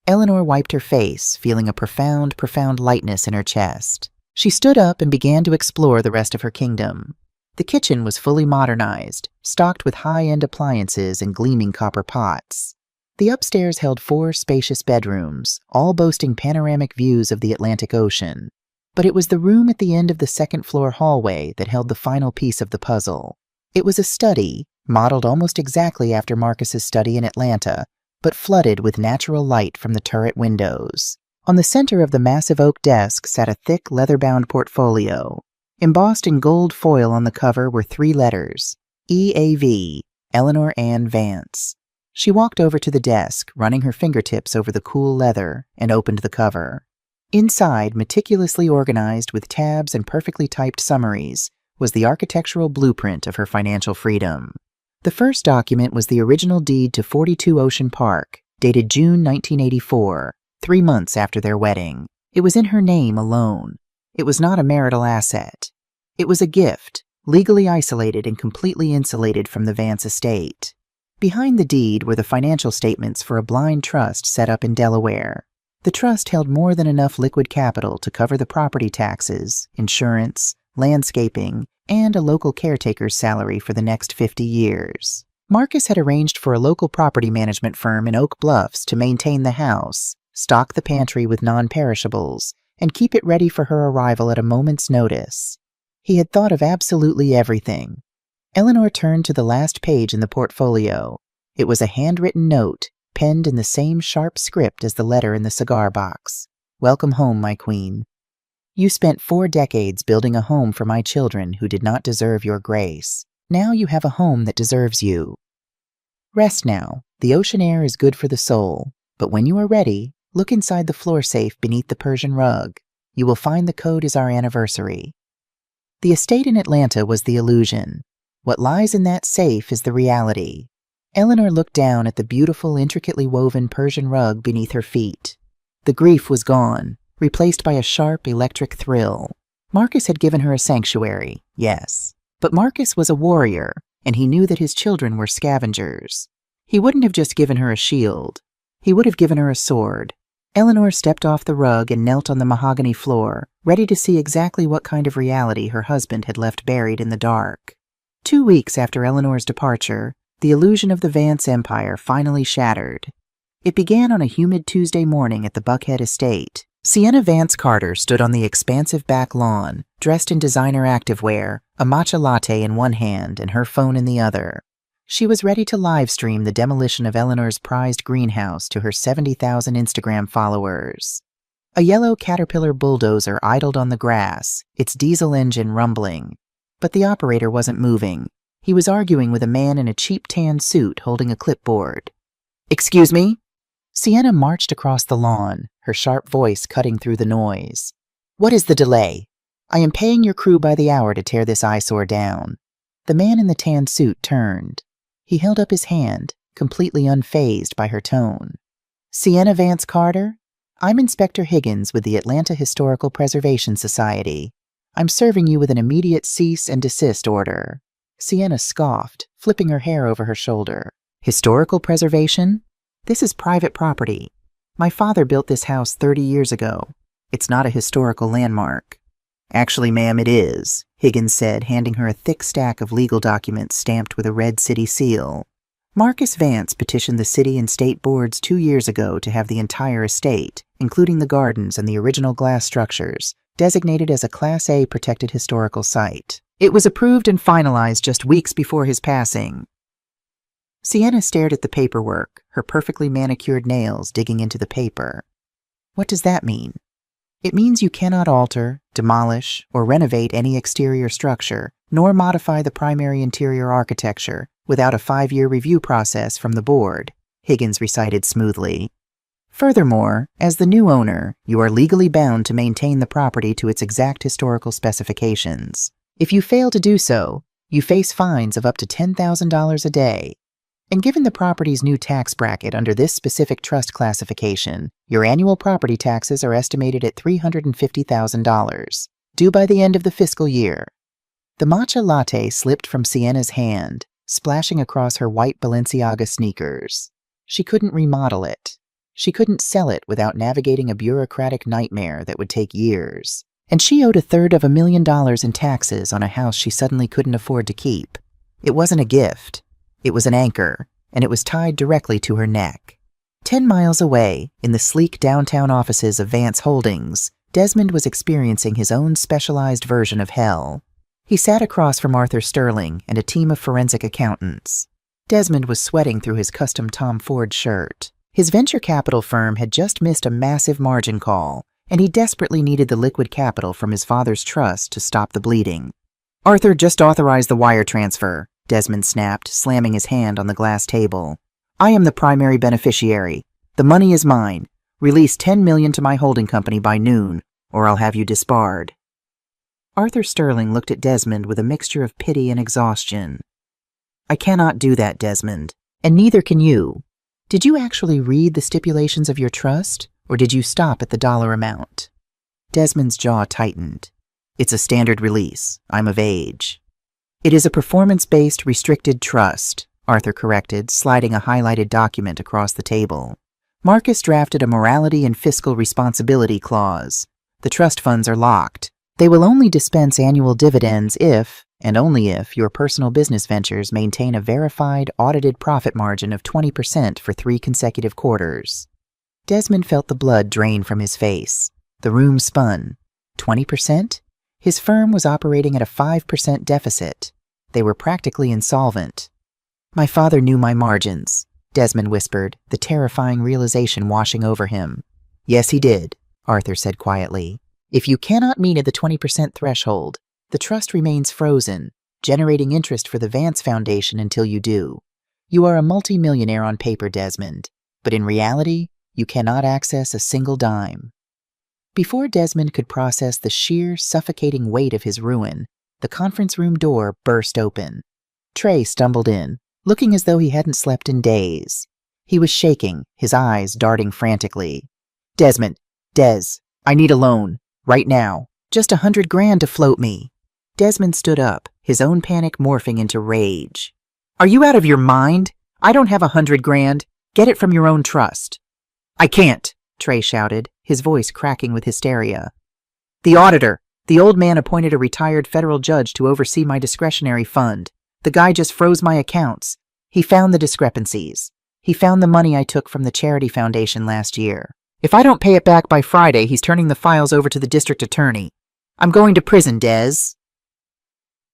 Eleanor wiped her face, feeling a profound, profound lightness in her chest. She stood up and began to explore the rest of her kingdom. The kitchen was fully modernized, stocked with high-end appliances and gleaming copper pots. The upstairs held 4 spacious bedrooms, all boasting panoramic views of the Atlantic Ocean. But it was the room at the end of the second-floor hallway that held the final piece of the puzzle. It was a study, modeled almost exactly after Marcus's study in Atlanta, but flooded with natural light from the turret windows. On the center of the massive oak desk sat a thick, leather-bound portfolio. Embossed in gold foil on the cover were 3 letters, EAV, Eleanor Ann Vance. She walked over to the desk, running her fingertips over the cool leather, and opened the cover. Inside, meticulously organized with tabs and perfectly typed summaries, was the architectural blueprint of her financial freedom. The first document was the original deed to 42 Ocean Park, dated June 1984, 3 months after their wedding. It was in her name alone. It was not a marital asset. It was a gift, legally isolated and completely insulated from the Vance estate. Behind the deed were the financial statements for a blind trust set up in Delaware. The trust held more than enough liquid capital to cover the property taxes, insurance, landscaping, and a local caretaker's salary for the next 50 years. Marcus had arranged for a local property management firm in Oak Bluffs to maintain the house, stock the pantry with non-perishables, and keep it ready for her arrival at a moment's notice. He had thought of absolutely everything. Eleanor turned to the last page in the portfolio. It was a handwritten note, penned in the same sharp script as the letter in the cigar box. "Welcome home, my queen. You spent 4 decades building a home for my children who did not deserve your grace. Now you have a home that deserves you. Rest now. The ocean air is good for the soul. But when you are ready, look inside the floor safe beneath the Persian rug. You will find the code is our anniversary." The estate in Atlanta was the illusion. What lies in that safe is the reality. Eleanor looked down at the beautiful, intricately woven Persian rug beneath her feet. The grief was gone, replaced by a sharp, electric thrill. Marcus had given her a sanctuary, yes. But Marcus was a warrior, and he knew that his children were scavengers. He wouldn't have just given her a shield. He would have given her a sword. Eleanor stepped off the rug and knelt on the mahogany floor, ready to see exactly what kind of reality her husband had left buried in the dark. 2 weeks after Eleanor's departure, the illusion of the Vance Empire finally shattered. It began on a humid Tuesday morning at the Buckhead estate. Sienna Vance Carter stood on the expansive back lawn, dressed in designer activewear, a matcha latte in one hand and her phone in the other. She was ready to live-stream the demolition of Eleanor's prized greenhouse to her 70,000 Instagram followers. A yellow Caterpillar bulldozer idled on the grass, its diesel engine rumbling. But the operator wasn't moving. He was arguing with a man in a cheap tan suit holding a clipboard. "Excuse me?" Sienna marched across the lawn, her sharp voice cutting through the noise. "What is the delay? I am paying your crew by the hour to tear this eyesore down." The man in the tan suit turned. He held up his hand, completely unfazed by her tone. "Sienna Vance Carter? I'm Inspector Higgins with the Atlanta Historical Preservation Society. I'm serving you with an immediate cease and desist order." Sienna scoffed, flipping her hair over her shoulder. Historical preservation? This is private property. My father built this house 30 years ago. It's not a historical landmark. Actually, ma'am, it is, Higgins said, handing her a thick stack of legal documents stamped with a red city seal. Marcus Vance petitioned the city and state boards 2 years ago to have the entire estate, including the gardens and the original glass structures, designated as a Class A protected historical site. It was approved and finalized just weeks before his passing. Sienna stared at the paperwork, her perfectly manicured nails digging into the paper. What does that mean? It means you cannot alter, demolish, or renovate any exterior structure, nor modify the primary interior architecture without a 5-year review process from the board, Higgins recited smoothly. Furthermore, as the new owner, you are legally bound to maintain the property to its exact historical specifications. If you fail to do so, you face fines of up to $10,000 a day. And given the property's new tax bracket under this specific trust classification, your annual property taxes are estimated at $350,000, due by the end of the fiscal year. The matcha latte slipped from Sienna's hand, splashing across her white Balenciaga sneakers. She couldn't remodel it. She couldn't sell it without navigating a bureaucratic nightmare that would take years. And she owed $333,000 in taxes on a house she suddenly couldn't afford to keep. It wasn't a gift. It was an anchor, and it was tied directly to her neck. 10 miles away, in the sleek downtown offices of Vance Holdings, Desmond was experiencing his own specialized version of hell. He sat across from Arthur Sterling and a team of forensic accountants. Desmond was sweating through his custom Tom Ford shirt. His venture capital firm had just missed a massive margin call, and he desperately needed the liquid capital from his father's trust to stop the bleeding. "Arthur just authorized the wire transfer," Desmond snapped, slamming his hand on the glass table. "I am the primary beneficiary. The money is mine. Release $10 million to my holding company by noon, or I'll have you disbarred." Arthur Sterling looked at Desmond with a mixture of pity and exhaustion. "I cannot do that, Desmond, and neither can you. Did you actually read the stipulations of your trust, or did you stop at the dollar amount?" Desmond's jaw tightened. "It's a standard release. I'm of age." "It is a performance-based restricted trust," Arthur corrected, sliding a highlighted document across the table. "Marcus drafted a morality and fiscal responsibility clause. The trust funds are locked. They will only dispense annual dividends if, and only if, your personal business ventures maintain a verified, audited profit margin of 20% for 3 consecutive quarters." Desmond felt the blood drain from his face. The room spun. 20%? His firm was operating at a 5% deficit. They were practically insolvent. "My father knew my margins," Desmond whispered, the terrifying realization washing over him. "Yes, he did," Arthur said quietly. "If you cannot meet the 20% threshold, the trust remains frozen, generating interest for the Vance Foundation until you do. You are a multimillionaire on paper, Desmond, but in reality, you cannot access a single dime." Before Desmond could process the sheer, suffocating weight of his ruin, the conference room door burst open. Trey stumbled in, looking as though he hadn't slept in days. He was shaking, his eyes darting frantically. Des, I need a loan. Right now. Just $100,000 to float me." Desmond stood up, his own panic morphing into rage. "Are you out of your mind? I don't have $100,000. Get it from your own trust." "I can't," Trey shouted, his voice cracking with hysteria. "The auditor, the old man appointed a retired federal judge to oversee my discretionary fund. The guy just froze my accounts. He found the discrepancies. He found the money I took from the charity foundation last year. If I don't pay it back by Friday, he's turning the files over to the district attorney. I'm going to prison, Des."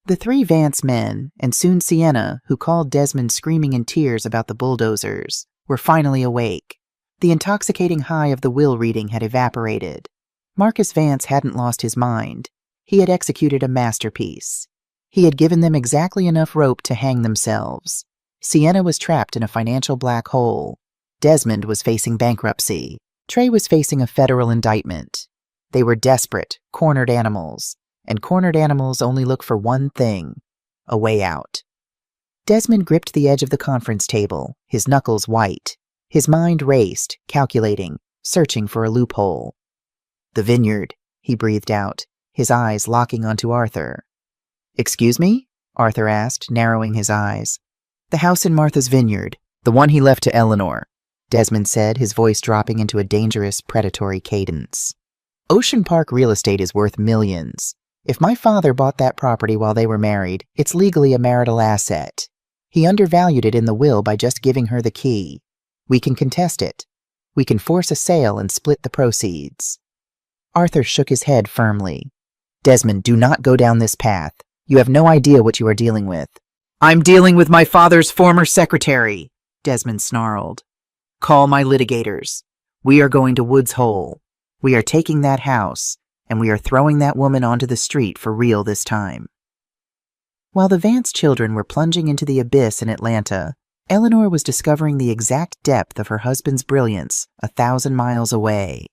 The 3 Vance men, and soon Sienna, who called Desmond screaming in tears about the bulldozers, were finally awake. The intoxicating high of the will reading had evaporated. Marcus Vance hadn't lost his mind. He had executed a masterpiece. He had given them exactly enough rope to hang themselves. Sienna was trapped in a financial black hole. Desmond was facing bankruptcy. Trey was facing a federal indictment. They were desperate, cornered animals, and cornered animals only look for one thing: a way out. Desmond gripped the edge of the conference table, his knuckles white. His mind raced, calculating, searching for a loophole. "The vineyard," he breathed out, his eyes locking onto Arthur. "Excuse me?" Arthur asked, narrowing his eyes. The house in Martha's Vineyard, the one he left to Eleanor, Desmond said, his voice dropping into a dangerous, predatory cadence. Ocean Park real estate is worth millions. If my father bought that property while they were married, it's legally a marital asset. He undervalued it in the will by just giving her the key. We can contest it. We can force a sale and split the proceeds. Arthur shook his head firmly. Desmond, do not go down this path. You have no idea what you are dealing with. I'm dealing with my father's former secretary, Desmond snarled. Call my litigators. We are going to Woods Hole. We are taking that house, and we are throwing that woman onto the street for real this time. While the Vance children were plunging into the abyss in Atlanta, Eleanor was discovering the exact depth of her husband's brilliance 1,000 miles away.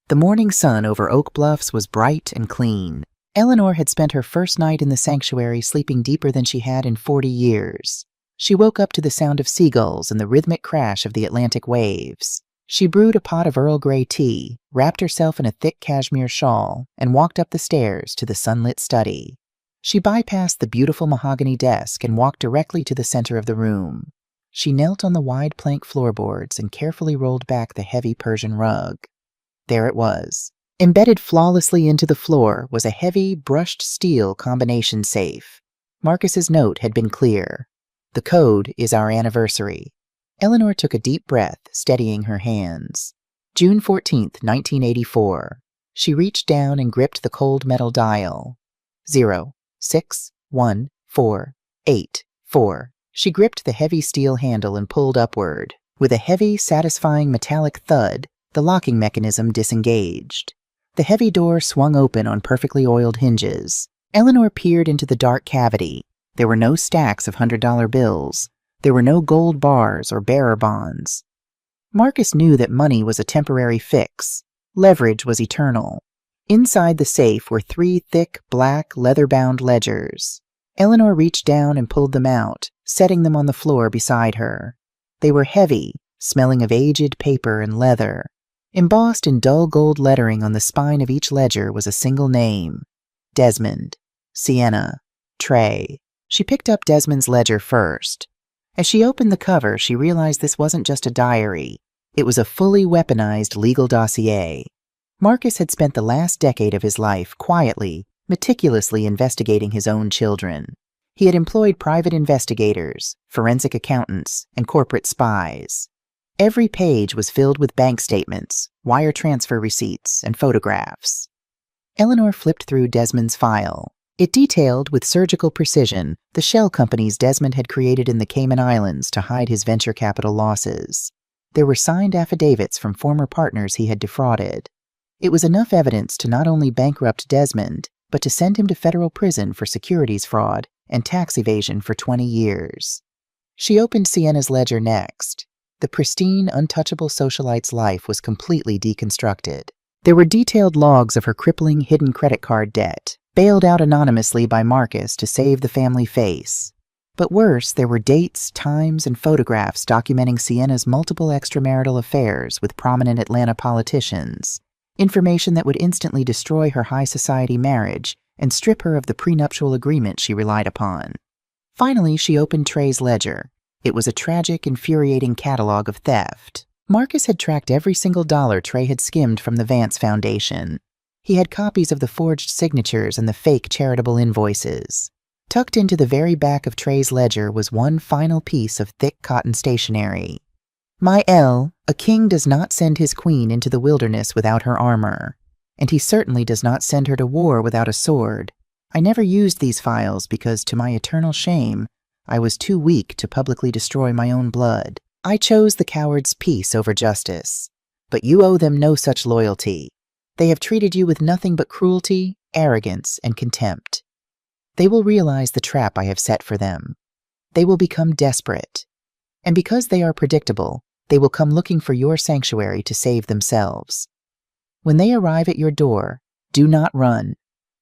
The morning sun over Oak Bluffs was bright and clean. Eleanor had spent her first night in the sanctuary sleeping deeper than she had in 40 years. She woke up to the sound of seagulls and the rhythmic crash of the Atlantic waves. She brewed a pot of Earl Grey tea, wrapped herself in a thick cashmere shawl, and walked up the stairs to the sunlit study. She bypassed the beautiful mahogany desk and walked directly to the center of the room. She knelt on the wide plank floorboards and carefully rolled back the heavy Persian rug. There it was. Embedded flawlessly into the floor was a heavy, brushed steel combination safe. Marcus's note had been clear. The code is our anniversary. Eleanor took a deep breath, steadying her hands. June 14th, 1984. She reached down and gripped the cold metal dial. 0, 6, 1, 4, 8, 4. She gripped the heavy steel handle and pulled upward. With a heavy, satisfying metallic thud, the locking mechanism disengaged. The heavy door swung open on perfectly oiled hinges. Eleanor peered into the dark cavity. There were no stacks of $100 bills. There were no gold bars or bearer bonds. Marcus knew that money was a temporary fix. Leverage was eternal. Inside the safe were 3 thick, black, leather-bound ledgers. Eleanor reached down and pulled them out, setting them on the floor beside her. They were heavy, smelling of aged paper and leather. Embossed in dull gold lettering on the spine of each ledger was a single name. Desmond. Sienna. Trey. She picked up Desmond's ledger first. As she opened the cover, she realized this wasn't just a diary. It was a fully weaponized legal dossier. Marcus had spent the last decade of his life quietly, meticulously investigating his own children. He had employed private investigators, forensic accountants, and corporate spies. Every page was filled with bank statements, wire transfer receipts, and photographs. Eleanor flipped through Desmond's file. It detailed with surgical precision the shell companies Desmond had created in the Cayman Islands to hide his venture capital losses. There were signed affidavits from former partners he had defrauded. It was enough evidence to not only bankrupt Desmond, but to send him to federal prison for securities fraud and tax evasion for 20 years. She opened Sienna's ledger next. The pristine, untouchable socialite's life was completely deconstructed. There were detailed logs of her crippling hidden credit card debt, bailed out anonymously by Marcus to save the family face. But worse, there were dates, times, and photographs documenting Sienna's multiple extramarital affairs with prominent Atlanta politicians, information that would instantly destroy her high society marriage and strip her of the prenuptial agreement she relied upon. Finally, she opened Trey's ledger. It was a tragic, infuriating catalog of theft. Marcus had tracked every single dollar Trey had skimmed from the Vance Foundation. He had copies of the forged signatures and the fake charitable invoices. Tucked into the very back of Trey's ledger was one final piece of thick cotton stationery. My L, a king does not send his queen into the wilderness without her armor, and he certainly does not send her to war without a sword. I never used these files because, to my eternal shame, I was too weak to publicly destroy my own blood. I chose the coward's peace over justice. But you owe them no such loyalty. They have treated you with nothing but cruelty, arrogance, and contempt. They will realize the trap I have set for them. They will become desperate. And because they are predictable, they will come looking for your sanctuary to save themselves. When they arrive at your door, do not run.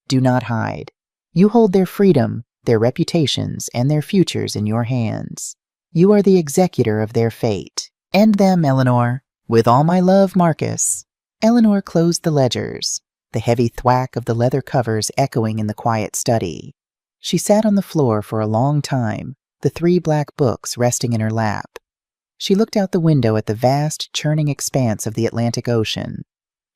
Do not hide. You hold their freedom, their reputations, and their futures in your hands. You are the executor of their fate. End them, Eleanor. With all my love, Marcus. Eleanor closed the ledgers, the heavy thwack of the leather covers echoing in the quiet study. She sat on the floor for a long time, the 3 black books resting in her lap. She looked out the window at the vast, churning expanse of the Atlantic Ocean.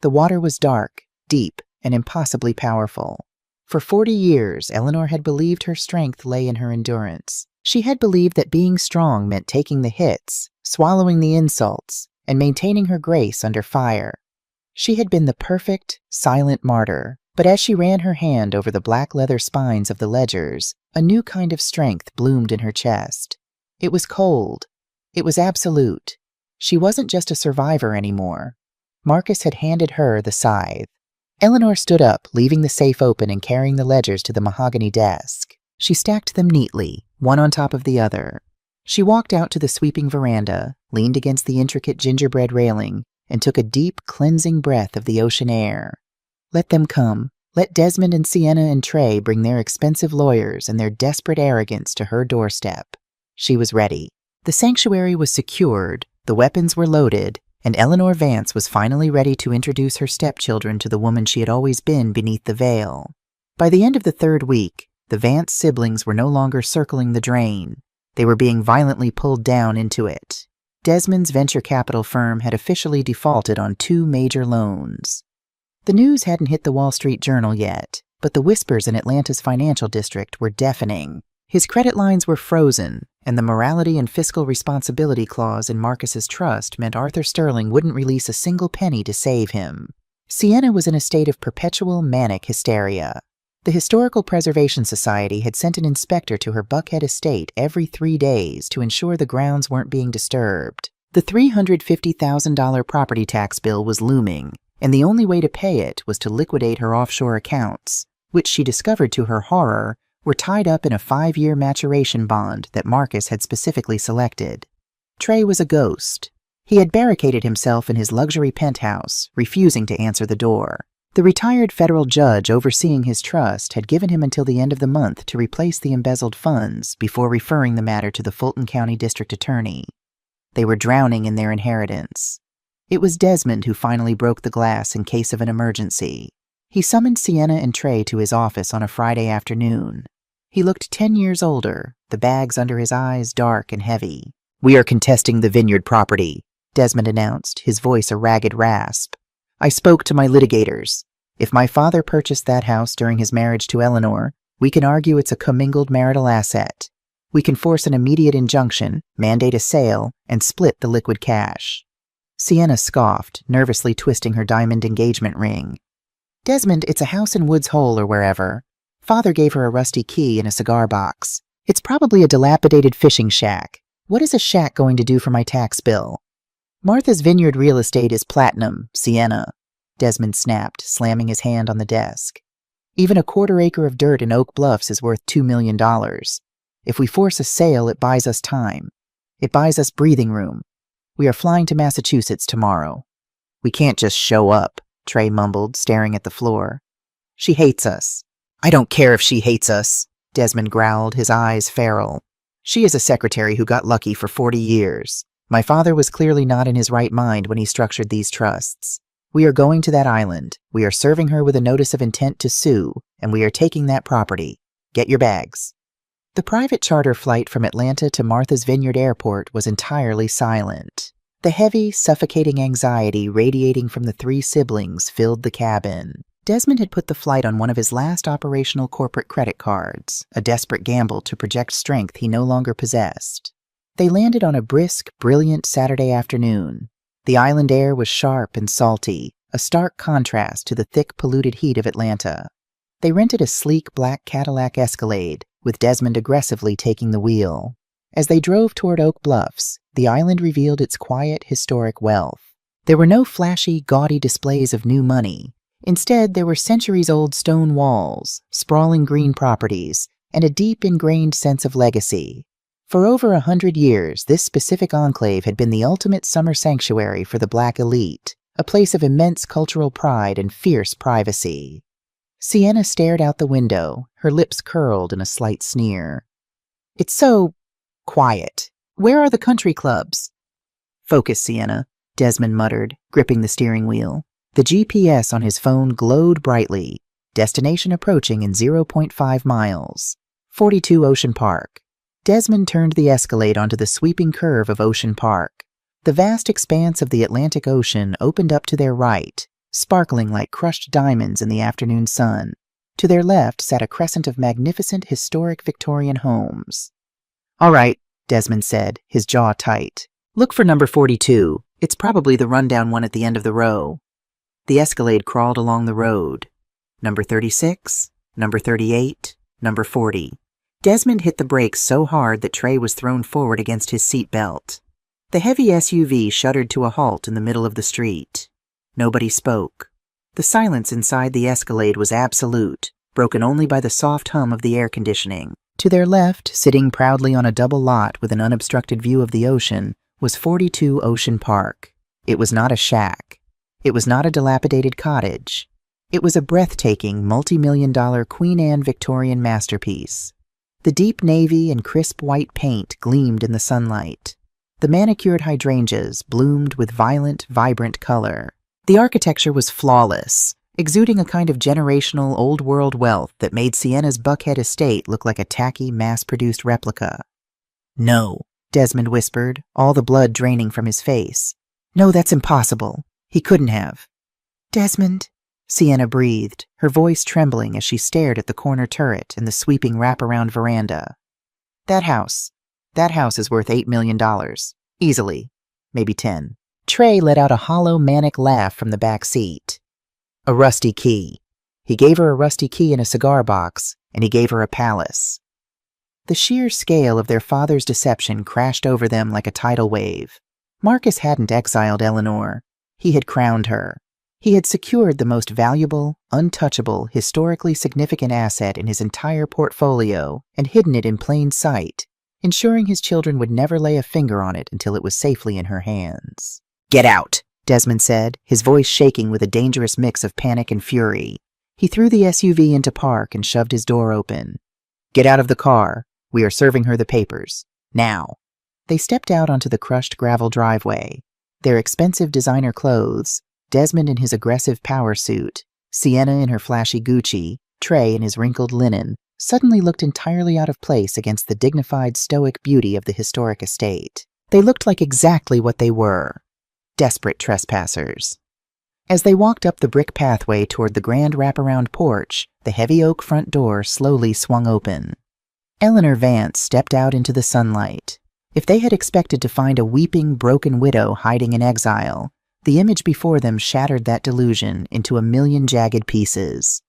The water was dark, deep, and impossibly powerful. For 40 years, Eleanor had believed her strength lay in her endurance. She had believed that being strong meant taking the hits, swallowing the insults, and maintaining her grace under fire. She had been the perfect, silent martyr, but as she ran her hand over the black leather spines of the ledgers, a new kind of strength bloomed in her chest. It was cold. It was absolute. She wasn't just a survivor anymore. Marcus had handed her the scythe. Eleanor stood up, leaving the safe open and carrying the ledgers to the mahogany desk. She stacked them neatly, one on top of the other. She walked out to the sweeping veranda, leaned against the intricate gingerbread railing, and took a deep, cleansing breath of the ocean air. Let them come. Let Desmond and Sienna and Trey bring their expensive lawyers and their desperate arrogance to her doorstep. She was ready. The sanctuary was secured, the weapons were loaded, and Eleanor Vance was finally ready to introduce her stepchildren to the woman she had always been beneath the veil. By the end of the 3rd week, the Vance siblings were no longer circling the drain. They were being violently pulled down into it. Desmond's venture capital firm had officially defaulted on 2 major loans. The news hadn't hit the Wall Street Journal yet, but the whispers in Atlanta's financial district were deafening. His credit lines were frozen, and the morality and fiscal responsibility clause in Marcus's trust meant Arthur Sterling wouldn't release a single penny to save him. Sienna was in a state of perpetual manic hysteria. The Historical Preservation Society had sent an inspector to her Buckhead estate every 3 days to ensure the grounds weren't being disturbed. The $350,000 property tax bill was looming, and the only way to pay it was to liquidate her offshore accounts, which she discovered to her horror were tied up in a 5-year maturation bond that Marcus had specifically selected. Trey was a ghost. He had barricaded himself in his luxury penthouse, refusing to answer the door. The retired federal judge overseeing his trust had given him until the end of the month to replace the embezzled funds before referring the matter to the Fulton County District Attorney. They were drowning in their inheritance. It was Desmond who finally broke the glass in case of an emergency. He summoned Sienna and Trey to his office on a Friday afternoon. He looked 10 years older, the bags under his eyes dark and heavy. "We are contesting the vineyard property," Desmond announced, his voice a ragged rasp. "I spoke to my litigators. If my father purchased that house during his marriage to Eleanor, we can argue it's a commingled marital asset. We can force an immediate injunction, mandate a sale, and split the liquid cash." Sienna scoffed, nervously twisting her diamond engagement ring. "Desmond, it's a house in Woods Hole or wherever. Father gave her a rusty key in a cigar box. It's probably a dilapidated fishing shack. What is a shack going to do for my tax bill?" "Martha's Vineyard real estate is platinum, Sienna," Desmond snapped, slamming his hand on the desk. "Even a 1/4 acre of dirt in Oak Bluffs is worth $2 million. If we force a sale, it buys us time. It buys us breathing room. We are flying to Massachusetts tomorrow." "We can't just show up," Trey mumbled, staring at the floor. "She hates us." "I don't care if she hates us," Desmond growled, his eyes feral. "She is a secretary who got lucky for 40 years. My father was clearly not in his right mind when he structured these trusts. We are going to that island. We are serving her with a notice of intent to sue, and we are taking that property. Get your bags." The private charter flight from Atlanta to Martha's Vineyard Airport was entirely silent. The heavy, suffocating anxiety radiating from the 3 siblings filled the cabin. Desmond had put the flight on one of his last operational corporate credit cards, a desperate gamble to project strength he no longer possessed. They landed on a brisk, brilliant Saturday afternoon. The island air was sharp and salty, a stark contrast to the thick, polluted heat of Atlanta. They rented a sleek black Cadillac Escalade, with Desmond aggressively taking the wheel. As they drove toward Oak Bluffs, the island revealed its quiet, historic wealth. There were no flashy, gaudy displays of new money. Instead, there were centuries-old stone walls, sprawling green properties, and a deep ingrained sense of legacy. For over 100 years, this specific enclave had been the ultimate summer sanctuary for the black elite, a place of immense cultural pride and fierce privacy. Sienna stared out the window, her lips curled in a slight sneer. "It's so quiet. Where are the country clubs?" "Focus, Sienna," Desmond muttered, gripping the steering wheel. The GPS on his phone glowed brightly, destination approaching in 0.5 miles. 42 Ocean Park. Desmond turned the Escalade onto the sweeping curve of Ocean Park. The vast expanse of the Atlantic Ocean opened up to their right, sparkling like crushed diamonds in the afternoon sun. To their left sat a crescent of magnificent historic Victorian homes. "All right," Desmond said, his jaw tight. "Look for number 42. It's probably the rundown one at the end of the row." The Escalade crawled along the road. Number 36, number 38, number 40. Desmond hit the brakes so hard that Trey was thrown forward against his seat belt. The heavy SUV shuddered to a halt in the middle of the street. Nobody spoke. The silence inside the Escalade was absolute, broken only by the soft hum of the air conditioning. To their left, sitting proudly on a double lot with an unobstructed view of the ocean, was 42 Ocean Park. It was not a shack. It was not a dilapidated cottage. It was a breathtaking, multi-million-dollar Queen Anne Victorian masterpiece. The deep navy and crisp white paint gleamed in the sunlight. The manicured hydrangeas bloomed with violent, vibrant color. The architecture was flawless, exuding a kind of generational old-world wealth that made Sienna's Buckhead estate look like a tacky, mass-produced replica. "No," Desmond whispered, all the blood draining from his face. "No, that's impossible. He couldn't have." "Desmond," Sienna breathed, her voice trembling as she stared at the corner turret and the sweeping wraparound veranda. That house is worth $8 million. Easily. Maybe 10. Trey let out a hollow, manic laugh from the back seat. "A rusty key." He gave her a rusty key in a cigar box, and he gave her a palace. The sheer scale of their father's deception crashed over them like a tidal wave. Marcus hadn't exiled Eleanor. He had crowned her. He had secured the most valuable, untouchable, historically significant asset in his entire portfolio and hidden it in plain sight, ensuring his children would never lay a finger on it until it was safely in her hands. "Get out," Desmond said, his voice shaking with a dangerous mix of panic and fury. He threw the SUV into park and shoved his door open. "Get out of the car. We are serving her the papers. Now." They stepped out onto the crushed gravel driveway. Their expensive designer clothes, Desmond in his aggressive power suit, Sienna in her flashy Gucci, Trey in his wrinkled linen, suddenly looked entirely out of place against the dignified, stoic beauty of the historic estate. They looked like exactly what they were: desperate trespassers. As they walked up the brick pathway toward the grand wraparound porch, the heavy oak front door slowly swung open. Eleanor Vance stepped out into the sunlight. If they had expected to find a weeping, broken widow hiding in exile, the image before them shattered that delusion into a million jagged pieces.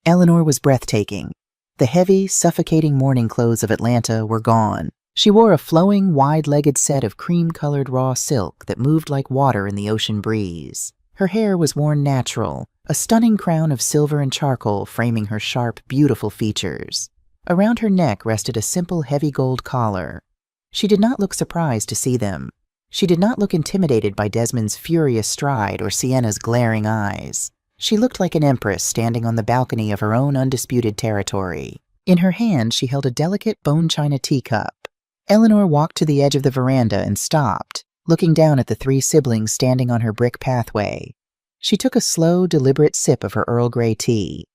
Eleanor was breathtaking. The heavy, suffocating mourning clothes of Atlanta were gone. She wore a flowing, wide-legged set of cream-colored raw silk that moved like water in the ocean breeze. Her hair was worn natural, a stunning crown of silver and charcoal framing her sharp, beautiful features. Around her neck rested a simple, heavy gold collar. She did not look surprised to see them. She did not look intimidated by Desmond's furious stride or Sienna's glaring eyes. She looked like an empress standing on the balcony of her own undisputed territory. In her hand, she held a delicate bone china teacup. Eleanor walked to the edge of the veranda and stopped, looking down at the three siblings standing on her brick pathway. She took a slow, deliberate sip of her Earl Grey tea.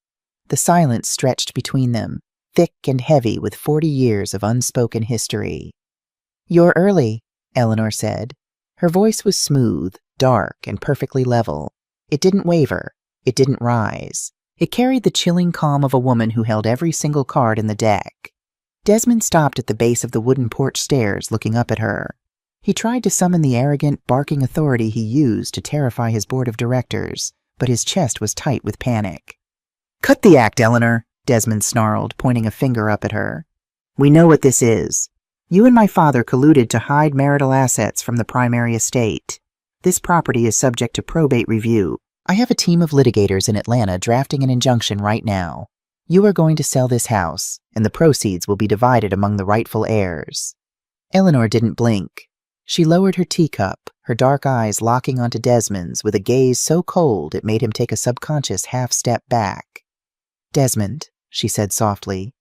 The silence stretched between them, thick and heavy with 40 years of unspoken history. "You're early," Eleanor said. Her voice was smooth, dark, and perfectly level. It didn't waver. It didn't rise. It carried the chilling calm of a woman who held every single card in the deck. Desmond stopped at the base of the wooden porch stairs, looking up at her. He tried to summon the arrogant, barking authority he used to terrify his board of directors, but his chest was tight with panic. "Cut the act, Eleanor," Desmond snarled, pointing a finger up at her. "We know what this is. You and my father colluded to hide marital assets from the primary estate. This property is subject to probate review. I have a team of litigators in Atlanta drafting an injunction right now. You are going to sell this house, and the proceeds will be divided among the rightful heirs." Eleanor didn't blink. She lowered her teacup, her dark eyes locking onto Desmond's with a gaze so cold it made him take a subconscious half-step back. "Desmond," she said softly,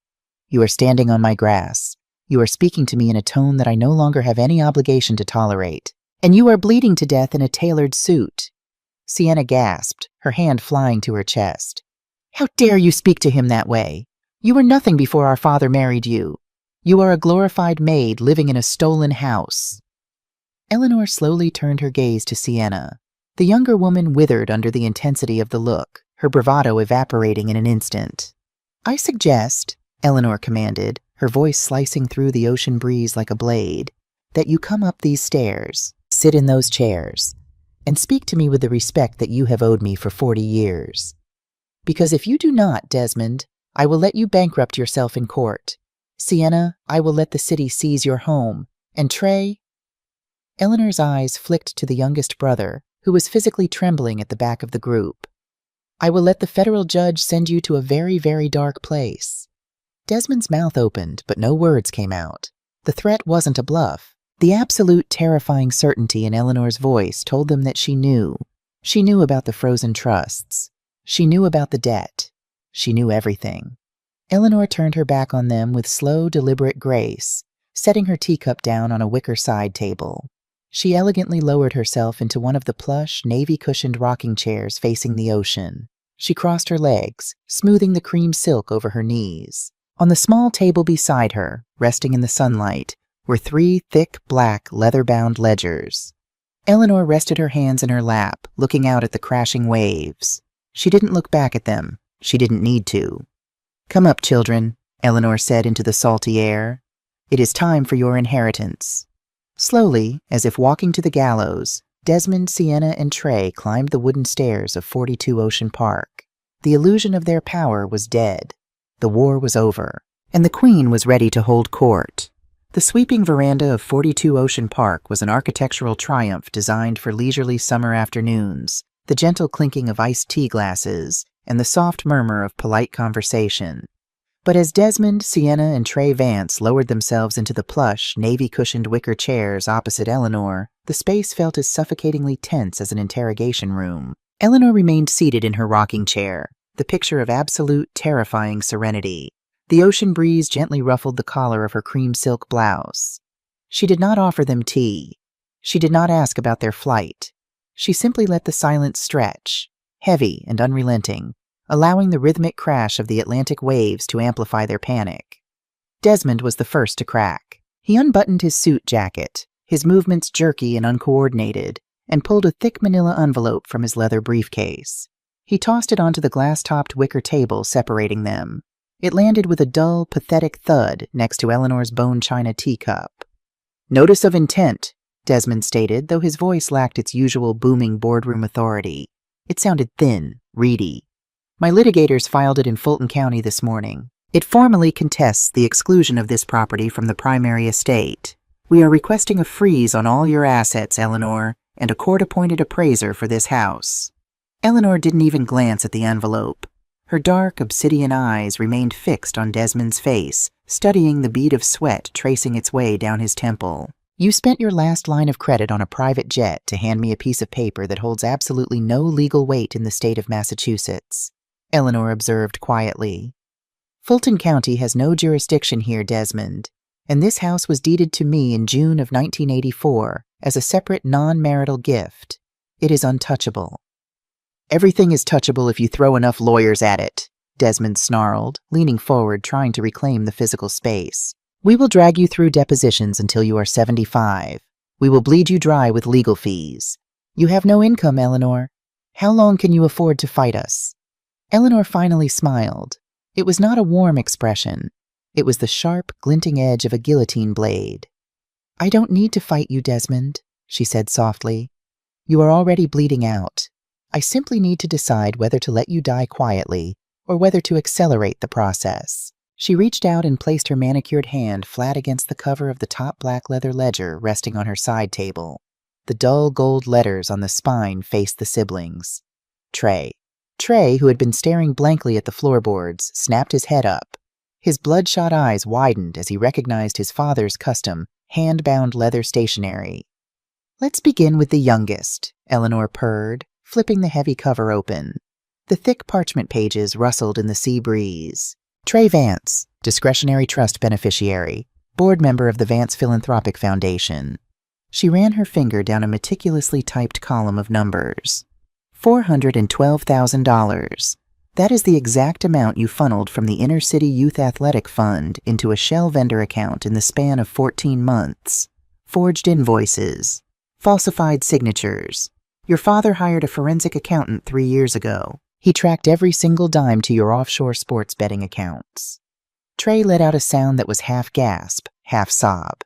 "you are standing on my grass. You are speaking to me in a tone that I no longer have any obligation to tolerate. And you are bleeding to death in a tailored suit." Sienna gasped, her hand flying to her chest. "How dare you speak to him that way? You were nothing before our father married you. You are a glorified maid living in a stolen house." Eleanor slowly turned her gaze to Sienna. The younger woman withered under the intensity of the look, her bravado evaporating in an instant. "I suggest," Eleanor commanded, her voice slicing through the ocean breeze like a blade, "that you come up these stairs, sit in those chairs, and speak to me with the respect that you have owed me for 40 years. Because if you do not, Desmond, I will let you bankrupt yourself in court. Sienna, I will let the city seize your home. And Trey—" Eleanor's eyes flicked to the youngest brother, who was physically trembling at the back of the group. "I will let the federal judge send you to a very, very dark place." Desmond's mouth opened, but no words came out. The threat wasn't a bluff. The absolute terrifying certainty in Eleanor's voice told them that she knew. She knew about the frozen trusts. She knew about the debt. She knew everything. Eleanor turned her back on them with slow, deliberate grace, setting her teacup down on a wicker side table. She elegantly lowered herself into one of the plush, navy-cushioned rocking chairs facing the ocean. She crossed her legs, smoothing the cream silk over her knees. On the small table beside her, resting in the sunlight, were 3 thick, black, leather-bound ledgers. Eleanor rested her hands in her lap, looking out at the crashing waves. She didn't look back at them. She didn't need to. "Come up, children," Eleanor said into the salty air. "It is time for your inheritance." Slowly, as if walking to the gallows, Desmond, Sienna, and Trey climbed the wooden stairs of 42 Ocean Park. The illusion of their power was dead. The war was over, and the Queen was ready to hold court. The sweeping veranda of 42 Ocean Park was an architectural triumph designed for leisurely summer afternoons, the gentle clinking of iced tea glasses, and the soft murmur of polite conversation. But as Desmond, Sienna, and Trey Vance lowered themselves into the plush, navy-cushioned wicker chairs opposite Eleanor, the space felt as suffocatingly tense as an interrogation room. Eleanor remained seated in her rocking chair, the picture of absolute, terrifying serenity. The ocean breeze gently ruffled the collar of her cream silk blouse. She did not offer them tea. She did not ask about their flight. She simply let the silence stretch, heavy and unrelenting, allowing the rhythmic crash of the Atlantic waves to amplify their panic. Desmond was the first to crack. He unbuttoned his suit jacket, his movements jerky and uncoordinated, and pulled a thick manila envelope from his leather briefcase. He tossed it onto the glass-topped wicker table separating them. It landed with a dull, pathetic thud next to Eleanor's bone china teacup. "Notice of intent," Desmond stated, though his voice lacked its usual booming boardroom authority. It sounded thin, reedy. "My litigators filed it in Fulton County this morning. It formally contests the exclusion of this property from the primary estate. We are requesting a freeze on all your assets, Eleanor, and a court-appointed appraiser for this house." Eleanor didn't even glance at the envelope. Her dark, obsidian eyes remained fixed on Desmond's face, studying the bead of sweat tracing its way down his temple. "You spent your last line of credit on a private jet to hand me a piece of paper that holds absolutely no legal weight in the state of Massachusetts," Eleanor observed quietly. "Fulton County has no jurisdiction here, Desmond, and this house was deeded to me in June of 1984 as a separate non-marital gift. It is untouchable." "Everything is touchable if you throw enough lawyers at it," Desmond snarled, leaning forward trying to reclaim the physical space. "We will drag you through depositions until you are 75. We will bleed you dry with legal fees. You have no income, Eleanor. How long can you afford to fight us?" Eleanor finally smiled. It was not a warm expression. It was the sharp, glinting edge of a guillotine blade. "I don't need to fight you, Desmond," she said softly. "You are already bleeding out. I simply need to decide whether to let you die quietly or whether to accelerate the process." She reached out and placed her manicured hand flat against the cover of the top black leather ledger resting on her side table. The dull gold letters on the spine faced the siblings. Trey. Trey, who had been staring blankly at the floorboards, snapped his head up. His bloodshot eyes widened as he recognized his father's custom, hand-bound leather stationery. "Let's begin with the youngest," Eleanor purred, flipping the heavy cover open. The thick parchment pages rustled in the sea breeze. "Trey Vance, discretionary trust beneficiary, board member of the Vance Philanthropic Foundation." She ran her finger down a meticulously typed column of numbers. $412,000. That is the exact amount you funneled from the Inner City Youth Athletic Fund into a shell vendor account in the span of 14 months. Forged invoices. Falsified signatures. Your father hired a forensic accountant 3 years ago. He tracked every single dime to your offshore sports betting accounts. Trey let out a sound that was half gasp, half sob.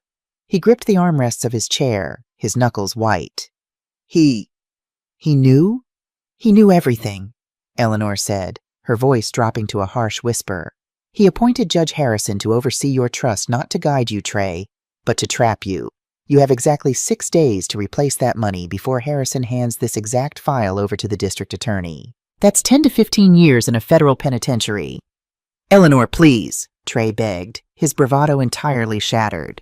He gripped the armrests of his chair, his knuckles white. He knew? He knew everything, Eleanor said, her voice dropping to a harsh whisper. He appointed Judge Harrison to oversee your trust, not to guide you, Trey, but to trap you. You have exactly 6 days to replace that money before Harrison hands this exact file over to the district attorney. That's 10 to 15 years in a federal penitentiary. Eleanor, please, Trey begged, his bravado entirely shattered.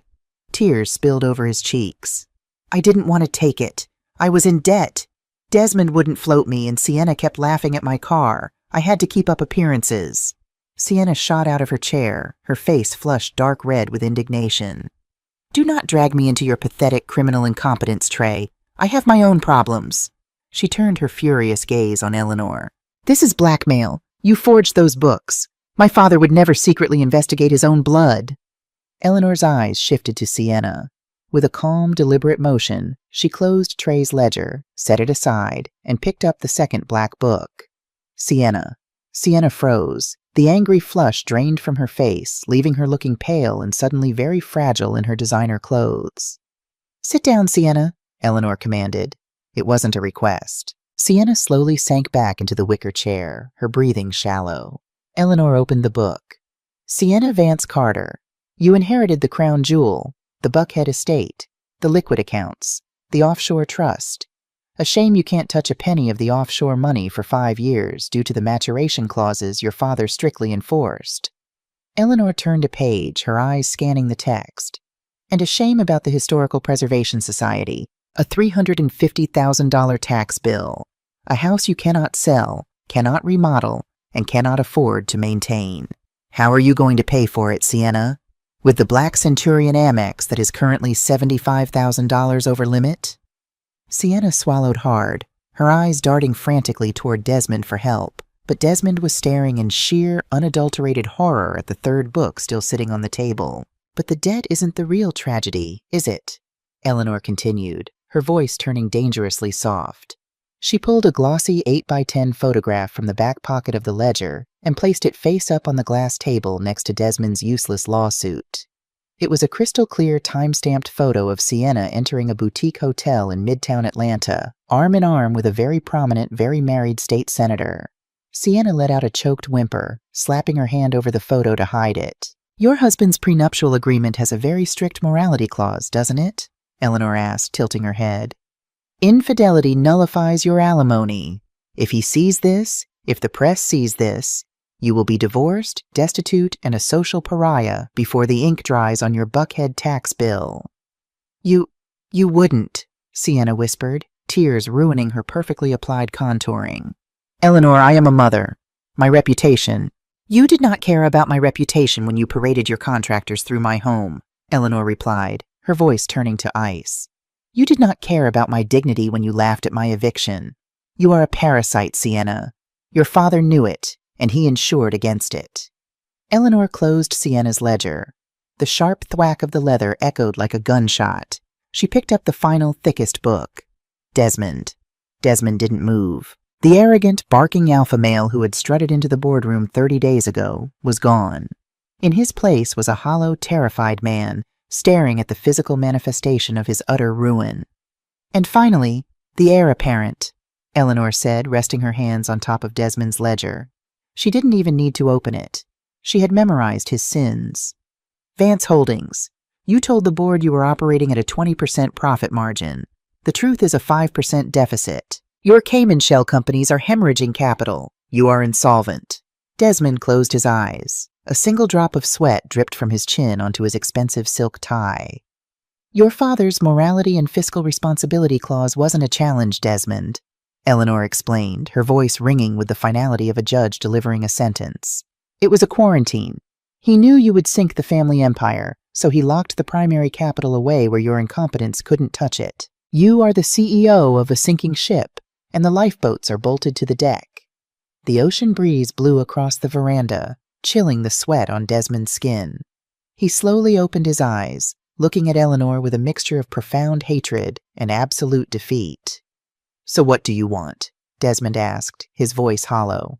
Tears spilled over his cheeks. I didn't want to take it. I was in debt. Desmond wouldn't float me, and Sienna kept laughing at my car. I had to keep up appearances. Sienna shot out of her chair, her face flushed dark red with indignation. Do not drag me into your pathetic criminal incompetence, Trey. I have my own problems. She turned her furious gaze on Eleanor. This is blackmail. You forged those books. My father would never secretly investigate his own blood. Eleanor's eyes shifted to Sienna. With a calm, deliberate motion, she closed Trey's ledger, set it aside, and picked up the second black book. Sienna froze. The angry flush drained from her face, leaving her looking pale and suddenly very fragile in her designer clothes. Sit down, Sienna, Eleanor commanded. It wasn't a request. Sienna slowly sank back into the wicker chair, her breathing shallow. Eleanor opened the book. Sienna Vance Carter, you inherited the crown jewel, the Buckhead estate, the liquid accounts, the offshore trust. A shame you can't touch a penny of the offshore money for 5 years due to the maturation clauses your father strictly enforced. Eleanor turned a page, her eyes scanning the text. And a shame about the Historical Preservation Society, a $350,000 tax bill, a house you cannot sell, cannot remodel, and cannot afford to maintain. How are you going to pay for it, Sienna? With the Black Centurion Amex that is currently $75,000 over limit? Sienna swallowed hard, her eyes darting frantically toward Desmond for help, but Desmond was staring in sheer, unadulterated horror at the third book still sitting on the table. But the debt isn't the real tragedy, is it? Eleanor continued, her voice turning dangerously soft. She pulled a glossy 8x10 photograph from the back pocket of the ledger and placed it face up on the glass table next to Desmond's useless lawsuit. It was a crystal-clear, time-stamped photo of Sienna entering a boutique hotel in Midtown Atlanta, arm in arm with a very prominent, very married state senator. Sienna let out a choked whimper, slapping her hand over the photo to hide it. Your husband's prenuptial agreement has a very strict morality clause, doesn't it? Eleanor asked, tilting her head. Infidelity nullifies your alimony. If he sees this, if the press sees this, you will be divorced, destitute, and a social pariah before the ink dries on your Buckhead tax bill. You wouldn't, Sienna whispered, tears ruining her perfectly applied contouring. Eleanor, I am a mother. My reputation. You did not care about my reputation when you paraded your contractors through my home, Eleanor replied, her voice turning to ice. You did not care about my dignity when you laughed at my eviction. You are a parasite, Sienna. Your father knew it, and he insured against it. Eleanor closed Sienna's ledger. The sharp thwack of the leather echoed like a gunshot. She picked up the final, thickest book. Desmond. Desmond didn't move. The arrogant, barking alpha male who had strutted into the boardroom 30 days ago was gone. In his place was a hollow, terrified man, staring at the physical manifestation of his utter ruin. And finally, the heir apparent, Eleanor said, resting her hands on top of Desmond's ledger. She didn't even need to open it. She had memorized his sins. Vance Holdings. You told the board you were operating at a 20% profit margin. The truth is a 5% deficit. Your Cayman shell companies are hemorrhaging capital. You are insolvent. Desmond closed his eyes. A single drop of sweat dripped from his chin onto his expensive silk tie. Your father's morality and fiscal responsibility clause wasn't a challenge, Desmond, Eleanor explained, her voice ringing with the finality of a judge delivering a sentence. It was a quarantine. He knew you would sink the family empire, so he locked the primary capital away where your incompetence couldn't touch it. You are the CEO of a sinking ship, and the lifeboats are bolted to the deck. The ocean breeze blew across the veranda, chilling the sweat on Desmond's skin. He slowly opened his eyes, looking at Eleanor with a mixture of profound hatred and absolute defeat. "So what do you want?" Desmond asked, his voice hollow.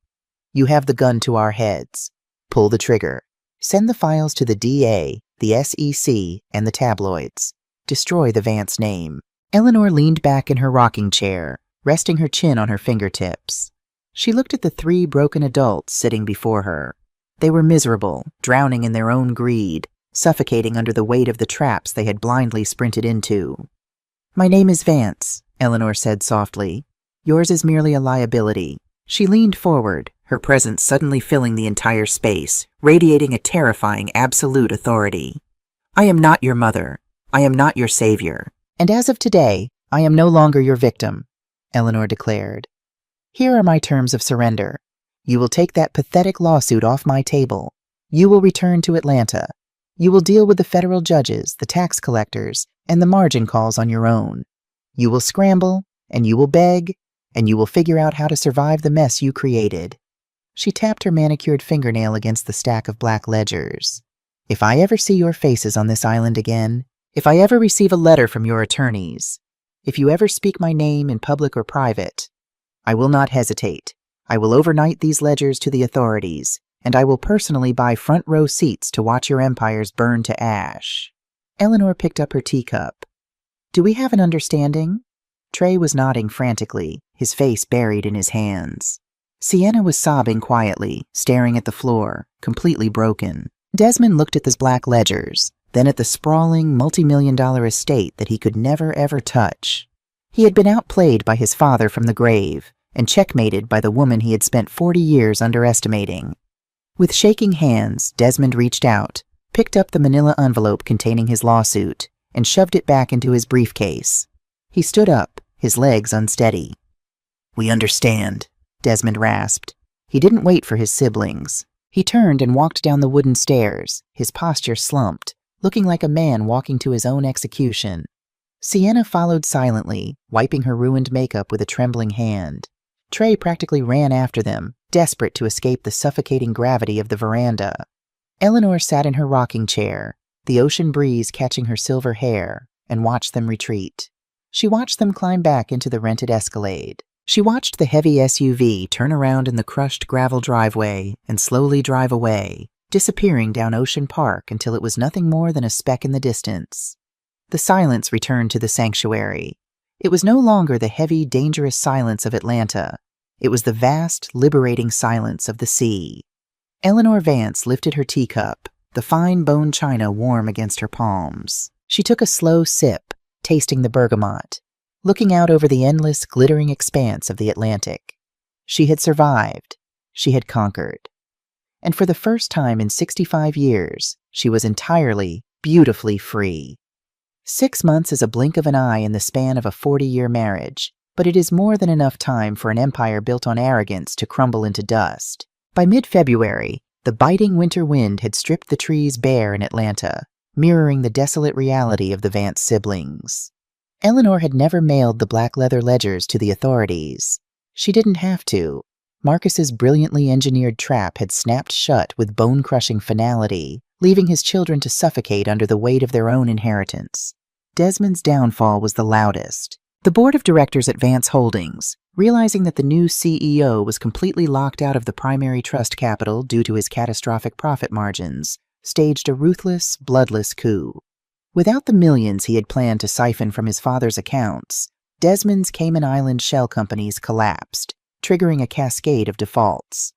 "You have the gun to our heads. Pull the trigger. Send the files to the DA, the SEC, and the tabloids. Destroy the Vance name." Eleanor leaned back in her rocking chair, resting her chin on her fingertips. She looked at the 3 broken adults sitting before her. They were miserable, drowning in their own greed, suffocating under the weight of the traps they had blindly sprinted into. "My name is Vance," Eleanor said softly. "Yours is merely a liability." She leaned forward, her presence suddenly filling the entire space, radiating a terrifying absolute authority. "I am not your mother. I am not your savior. And as of today, I am no longer your victim," Eleanor declared. "Here are my terms of surrender. You will take that pathetic lawsuit off my table. You will return to Atlanta. You will deal with the federal judges, the tax collectors, and the margin calls on your own. You will scramble, and you will beg, and you will figure out how to survive the mess you created." She tapped her manicured fingernail against the stack of black ledgers. "If I ever see your faces on this island again, if I ever receive a letter from your attorneys, if you ever speak my name in public or private, I will not hesitate. I will overnight these ledgers to the authorities, and I will personally buy front row seats to watch your empires burn to ash." Eleanor picked up her teacup. "Do we have an understanding?" Trey was nodding frantically, his face buried in his hands. Sienna was sobbing quietly, staring at the floor, completely broken. Desmond looked at the black ledgers, then at the sprawling, multi-million-dollar estate that he could never ever touch. He had been outplayed by his father from the grave, and checkmated by the woman he had spent 40 years underestimating. With shaking hands, Desmond reached out, picked up the manila envelope containing his lawsuit, and shoved it back into his briefcase. He stood up, his legs unsteady. "We understand," Desmond rasped. He didn't wait for his siblings. He turned and walked down the wooden stairs, his posture slumped, looking like a man walking to his own execution. Sienna followed silently, wiping her ruined makeup with a trembling hand. Trey practically ran after them, desperate to escape the suffocating gravity of the veranda. Eleanor sat in her rocking chair, the ocean breeze catching her silver hair, and watched them retreat. She watched them climb back into the rented Escalade. She watched the heavy SUV turn around in the crushed gravel driveway and slowly drive away, disappearing down Ocean Park until it was nothing more than a speck in the distance. The silence returned to the sanctuary. It was no longer the heavy, dangerous silence of Atlanta. It was the vast, liberating silence of the sea. Eleanor Vance lifted her teacup, the fine bone china warm against her palms. She took a slow sip, tasting the bergamot, looking out over the endless, glittering expanse of the Atlantic. She had survived. She had conquered. And for the first time in 65 years, she was entirely, beautifully free. 6 months is a blink of an eye in the span of a 40-year marriage, but it is more than enough time for an empire built on arrogance to crumble into dust. By mid-February, the biting winter wind had stripped the trees bare in Atlanta, mirroring the desolate reality of the Vance siblings. Eleanor had never mailed the black leather ledgers to the authorities. She didn't have to. Marcus's brilliantly engineered trap had snapped shut with bone-crushing finality, leaving his children to suffocate under the weight of their own inheritance. Desmond's downfall was the loudest. The board of directors at Vance Holdings, realizing that the new CEO was completely locked out of the primary trust capital due to his catastrophic profit margins, staged a ruthless, bloodless coup. Without the millions he had planned to siphon from his father's accounts, Desmond's Cayman Island shell companies collapsed, triggering a cascade of defaults.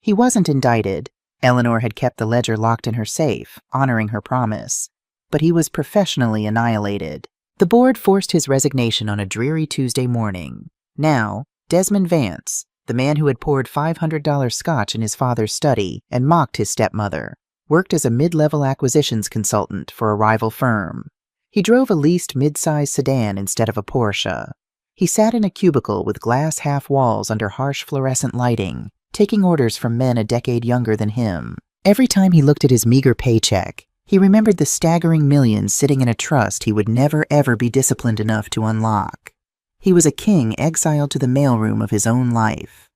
He wasn't indicted. Eleanor had kept the ledger locked in her safe, honoring her promise. But he was professionally annihilated. The board forced his resignation on a dreary Tuesday morning. Now, Desmond Vance, the man who had poured $500 scotch in his father's study and mocked his stepmother, worked as a mid-level acquisitions consultant for a rival firm. He drove a leased mid-size sedan instead of a Porsche. He sat in a cubicle with glass half walls under harsh fluorescent lighting, taking orders from men a decade younger than him. Every time he looked at his meager paycheck, he remembered the staggering millions sitting in a trust he would never ever be disciplined enough to unlock. He was a king exiled to the mailroom of his own life.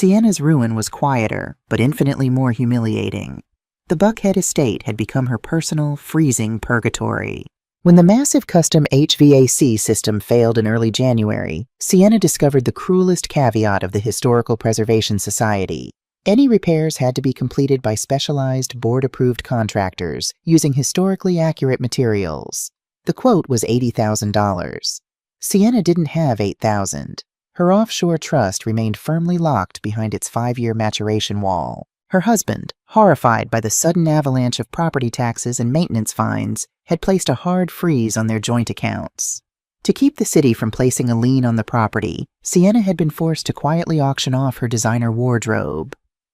Sienna's ruin was quieter, but infinitely more humiliating. The Buckhead estate had become her personal, freezing purgatory. When the massive custom HVAC system failed in early January, Sienna discovered the cruelest caveat of the Historical Preservation Society. Any repairs had to be completed by specialized, board-approved contractors using historically accurate materials. The quote was $80,000. Sienna didn't have $8,000. Her offshore trust remained firmly locked behind its 5-year maturation wall. Her husband, horrified by the sudden avalanche of property taxes and maintenance fines, had placed a hard freeze on their joint accounts. To keep the city from placing a lien on the property, Sienna had been forced to quietly auction off her designer wardrobe.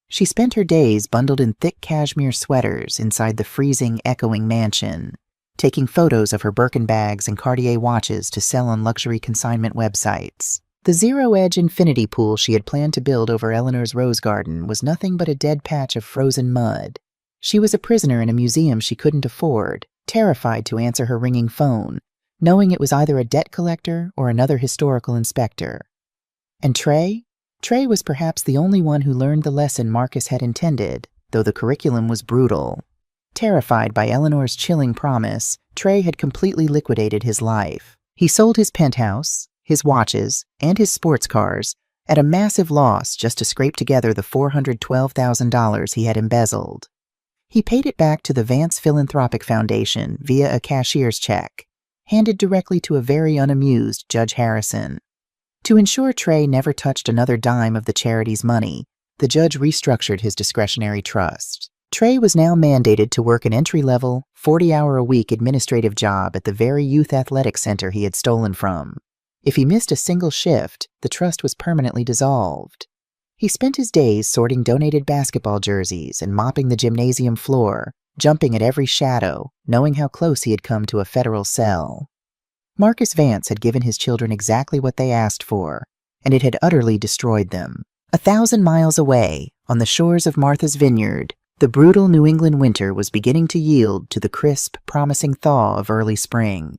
She spent her days bundled in thick cashmere sweaters inside the freezing, echoing mansion, taking photos of her Birkin bags and Cartier watches to sell on luxury consignment websites. The zero-edge infinity pool she had planned to build over Eleanor's rose garden was nothing but a dead patch of frozen mud. She was a prisoner in a museum she couldn't afford, terrified to answer her ringing phone, knowing it was either a debt collector or another historical inspector. And Trey? Trey was perhaps the only one who learned the lesson Marcus had intended, though the curriculum was brutal. Terrified by Eleanor's chilling promise, Trey had completely liquidated his life. He sold his penthouse, his watches, and his sports cars at a massive loss just to scrape together the $412,000 he had embezzled. He paid it back to the Vance Philanthropic Foundation via a cashier's check, handed directly to a very unamused Judge Harrison. To ensure Trey never touched another dime of the charity's money, the judge restructured his discretionary trust. Trey was now mandated to work an entry-level, 40-hour-a-week administrative job at the very youth athletic center he had stolen from. If he missed a single shift, the trust was permanently dissolved. He spent his days sorting donated basketball jerseys and mopping the gymnasium floor, jumping at every shadow, knowing how close he had come to a federal cell. Marcus Vance had given his children exactly what they asked for, and it had utterly destroyed them. 1,000 miles away, on the shores of Martha's Vineyard, the brutal New England winter was beginning to yield to the crisp, promising thaw of early spring.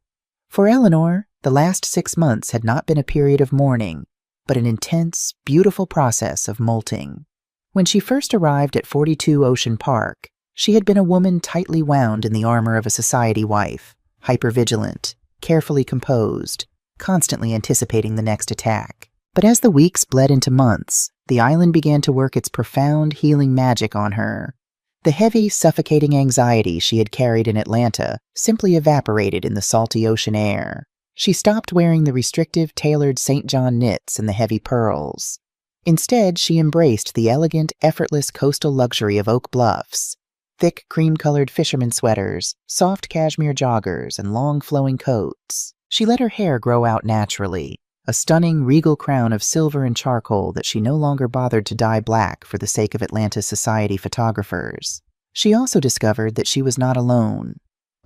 For Eleanor, the last 6 months had not been a period of mourning, but an intense, beautiful process of molting. When she first arrived at 42 Ocean Park, she had been a woman tightly wound in the armor of a society wife, hypervigilant, carefully composed, constantly anticipating the next attack. But as the weeks bled into months, the island began to work its profound healing magic on her. The heavy, suffocating anxiety she had carried in Atlanta simply evaporated in the salty ocean air. She stopped wearing the restrictive, tailored St. John knits and the heavy pearls. Instead, she embraced the elegant, effortless coastal luxury of Oak Bluffs. Thick, cream-colored fisherman sweaters, soft cashmere joggers, and long, flowing coats. She let her hair grow out naturally, a stunning, regal crown of silver and charcoal that she no longer bothered to dye black for the sake of Atlanta's society photographers. She also discovered that she was not alone.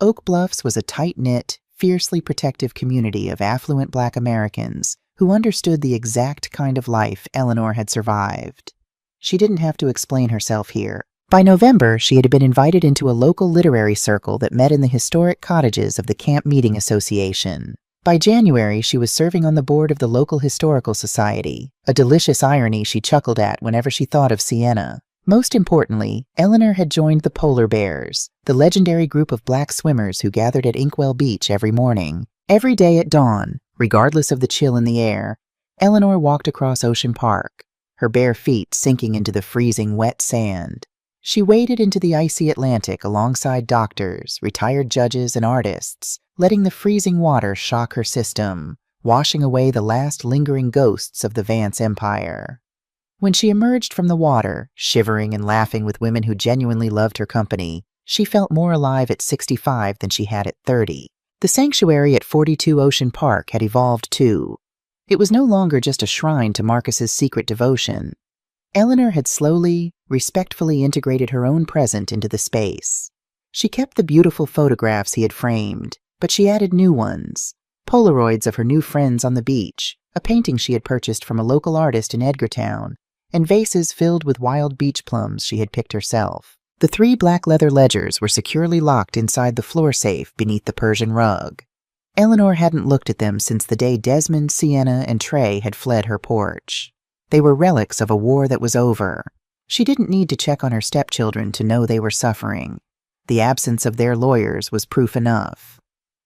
Oak Bluffs was a tight-knit, fiercely protective community of affluent Black Americans who understood the exact kind of life Eleanor had survived. She didn't have to explain herself here. By November, she had been invited into a local literary circle that met in the historic cottages of the Camp Meeting Association. By January, she was serving on the board of the local historical society, a delicious irony she chuckled at whenever she thought of Sienna. Most importantly, Eleanor had joined the Polar Bears, the legendary group of Black swimmers who gathered at Inkwell Beach every morning. Every day at dawn, regardless of the chill in the air, Eleanor walked across Ocean Park, her bare feet sinking into the freezing, wet sand. She waded into the icy Atlantic alongside doctors, retired judges, and artists, letting the freezing water shock her system, washing away the last lingering ghosts of the Vance Empire. When she emerged from the water, shivering and laughing with women who genuinely loved her company, she felt more alive at 65 than she had at 30. The sanctuary at 42 Ocean Park had evolved too. It was no longer just a shrine to Marcus's secret devotion. Eleanor had slowly, respectfully integrated her own present into the space. She kept the beautiful photographs he had framed, but she added new ones. Polaroids of her new friends on the beach, a painting she had purchased from a local artist in Edgartown, and vases filled with wild beach plums she had picked herself. The 3 black leather ledgers were securely locked inside the floor safe beneath the Persian rug. Eleanor hadn't looked at them since the day Desmond, Sienna, and Trey had fled her porch. They were relics of a war that was over. She didn't need to check on her stepchildren to know they were suffering. The absence of their lawyers was proof enough.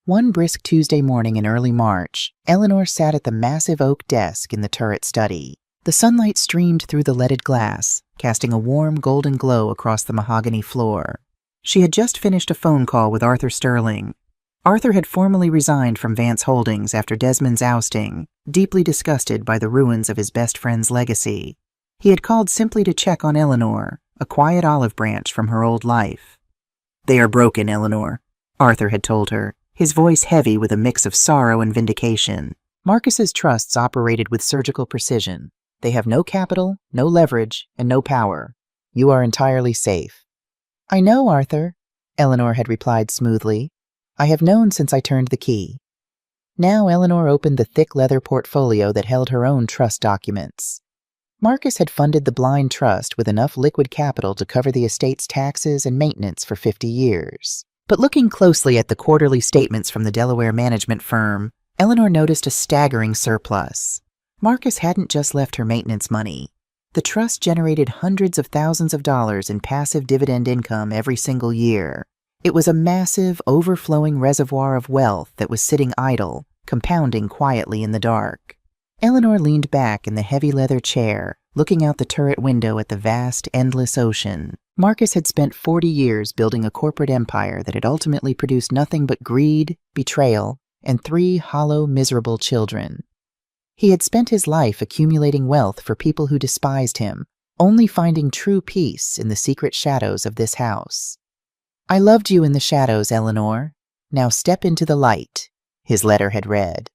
One brisk Tuesday morning in early March, Eleanor sat at the massive oak desk in the turret study. The sunlight streamed through the leaded glass, casting a warm golden glow across the mahogany floor. She had just finished a phone call with Arthur Sterling. Arthur had formally resigned from Vance Holdings after Desmond's ousting, deeply disgusted by the ruins of his best friend's legacy. He had called simply to check on Eleanor, a quiet olive branch from her old life. "They are broken, Eleanor," Arthur had told her, his voice heavy with a mix of sorrow and vindication. Marcus's trusts operated with surgical precision. They have no capital, no leverage, and no power. You are entirely safe. "I know, Arthur," Eleanor had replied smoothly. "I have known since I turned the key." Now Eleanor opened the thick leather portfolio that held her own trust documents. Marcus had funded the blind trust with enough liquid capital to cover the estate's taxes and maintenance for 50 years. But looking closely at the quarterly statements from the Delaware management firm, Eleanor noticed a staggering surplus. Marcus hadn't just left her maintenance money. The trust generated hundreds of thousands of dollars in passive dividend income every single year. It was a massive, overflowing reservoir of wealth that was sitting idle, compounding quietly in the dark. Eleanor leaned back in the heavy leather chair, looking out the turret window at the vast, endless ocean. Marcus had spent 40 years building a corporate empire that had ultimately produced nothing but greed, betrayal, and 3 hollow, miserable children. He had spent his life accumulating wealth for people who despised him, only finding true peace in the secret shadows of this house. "I loved you in the shadows, Eleanor. Now step into the light," his letter had read.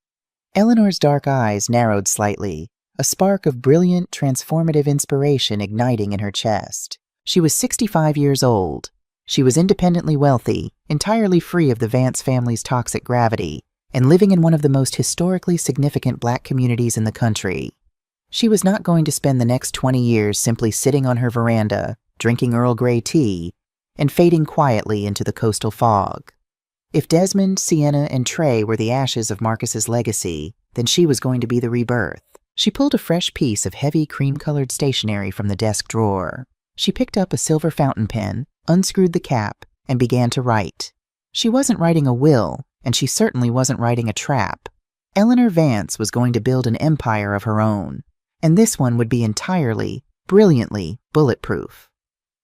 Eleanor's dark eyes narrowed slightly, a spark of brilliant, transformative inspiration igniting in her chest. She was 65 years old. She was independently wealthy, entirely free of the Vance family's toxic gravity, and living in one of the most historically significant Black communities in the country. She was not going to spend the next 20 years simply sitting on her veranda, drinking Earl Grey tea, and fading quietly into the coastal fog. If Desmond, Sienna, and Trey were the ashes of Marcus's legacy, then she was going to be the rebirth. She pulled a fresh piece of heavy cream-colored stationery from the desk drawer. She picked up a silver fountain pen, unscrewed the cap, and began to write. She wasn't writing a will, and she certainly wasn't writing a trap. Eleanor Vance was going to build an empire of her own, and this one would be entirely, brilliantly bulletproof.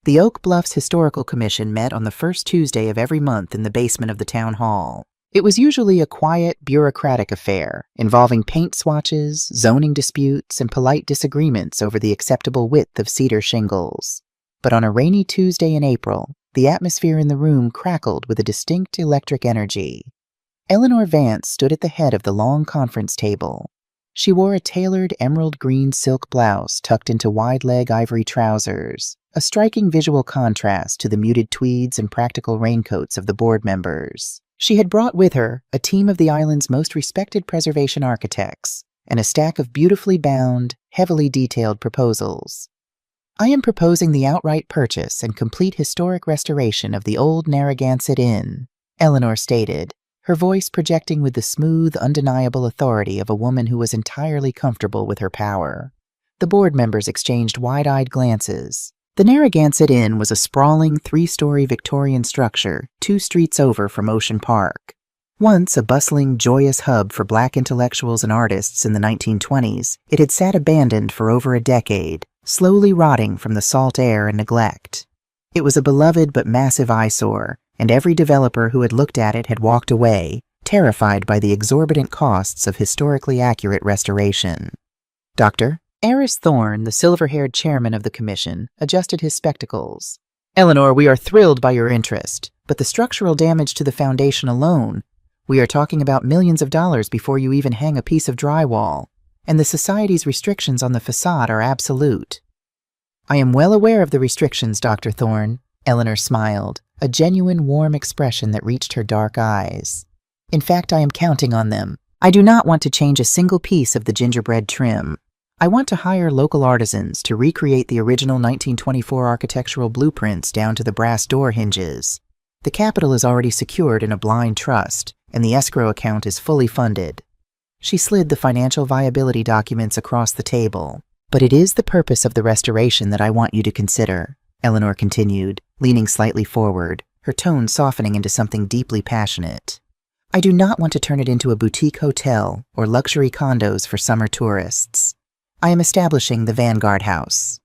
The Oak Bluffs Historical Commission met on the first Tuesday of every month in the basement of the town hall. It was usually a quiet, bureaucratic affair, involving paint swatches, zoning disputes, and polite disagreements over the acceptable width of cedar shingles. But on a rainy Tuesday in April, the atmosphere in the room crackled with a distinct electric energy. Eleanor Vance stood at the head of the long conference table. She wore a tailored emerald green silk blouse tucked into wide-leg ivory trousers, a striking visual contrast to the muted tweeds and practical raincoats of the board members. She had brought with her a team of the island's most respected preservation architects and a stack of beautifully bound, heavily detailed proposals. "I am proposing the outright purchase and complete historic restoration of the old Narragansett Inn," Eleanor stated, her voice projecting with the smooth, undeniable authority of a woman who was entirely comfortable with her power. The board members exchanged wide-eyed glances. The Narragansett Inn was a sprawling 3-story Victorian structure 2 streets over from Ocean Park. Once a bustling, joyous hub for Black intellectuals and artists in the 1920s, it had sat abandoned for over a decade, slowly rotting from the salt air and neglect. It was a beloved but massive eyesore, and every developer who had looked at it had walked away, terrified by the exorbitant costs of historically accurate restoration. Dr. Eris Thorne, the silver-haired chairman of the commission, adjusted his spectacles. "Eleanor, we are thrilled by your interest, but the structural damage to the foundation alone, we are talking about millions of dollars before you even hang a piece of drywall, and the society's restrictions on the facade are absolute." "I am well aware of the restrictions, Dr. Thorne," Eleanor smiled, a genuine warm expression that reached her dark eyes. "In fact, I am counting on them. I do not want to change a single piece of the gingerbread trim. I want to hire local artisans to recreate the original 1924 architectural blueprints down to the brass door hinges. The capital is already secured in a blind trust, and the escrow account is fully funded." She slid the financial viability documents across the table. But it is the purpose of the restoration that I want you to consider, Eleanor continued, leaning slightly forward, her tone softening into something deeply passionate. I do not want to turn it into a boutique hotel or luxury condos for summer tourists. I am establishing the Vanguard House.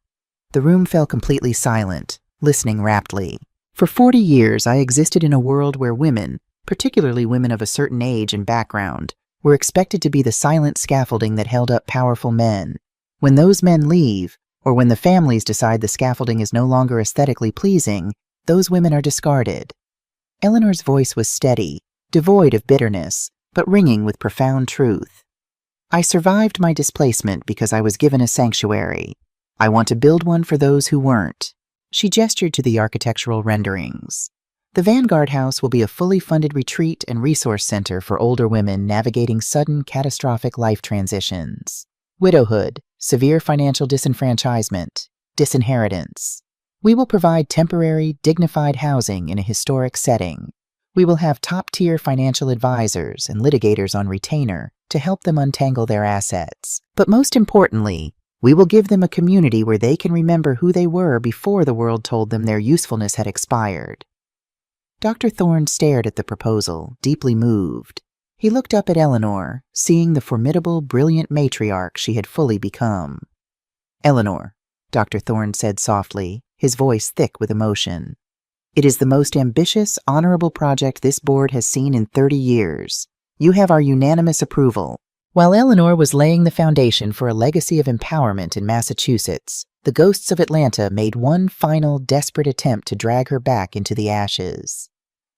The room fell completely silent, listening raptly. For 40 years, I existed in a world where women, particularly women of a certain age and background, were expected to be the silent scaffolding that held up powerful men. When those men leave, or when the families decide the scaffolding is no longer aesthetically pleasing, those women are discarded. Eleanor's voice was steady, devoid of bitterness, but ringing with profound truth. I survived my displacement because I was given a sanctuary. I want to build one for those who weren't. She gestured to the architectural renderings. The Vanguard House will be a fully funded retreat and resource center for older women navigating sudden, catastrophic life transitions. Widowhood, severe financial disenfranchisement, disinheritance. We will provide temporary, dignified housing in a historic setting. We will have top-tier financial advisors and litigators on retainer to help them untangle their assets. But most importantly, we will give them a community where they can remember who they were before the world told them their usefulness had expired. Dr. Thorne stared at the proposal, deeply moved. He looked up at Eleanor, seeing the formidable, brilliant matriarch she had fully become. Eleanor, Dr. Thorne said softly, his voice thick with emotion. It is the most ambitious, honorable project this board has seen in 30 years. You have our unanimous approval. While Eleanor was laying the foundation for a legacy of empowerment in Massachusetts, the ghosts of Atlanta made one final, desperate attempt to drag her back into the ashes.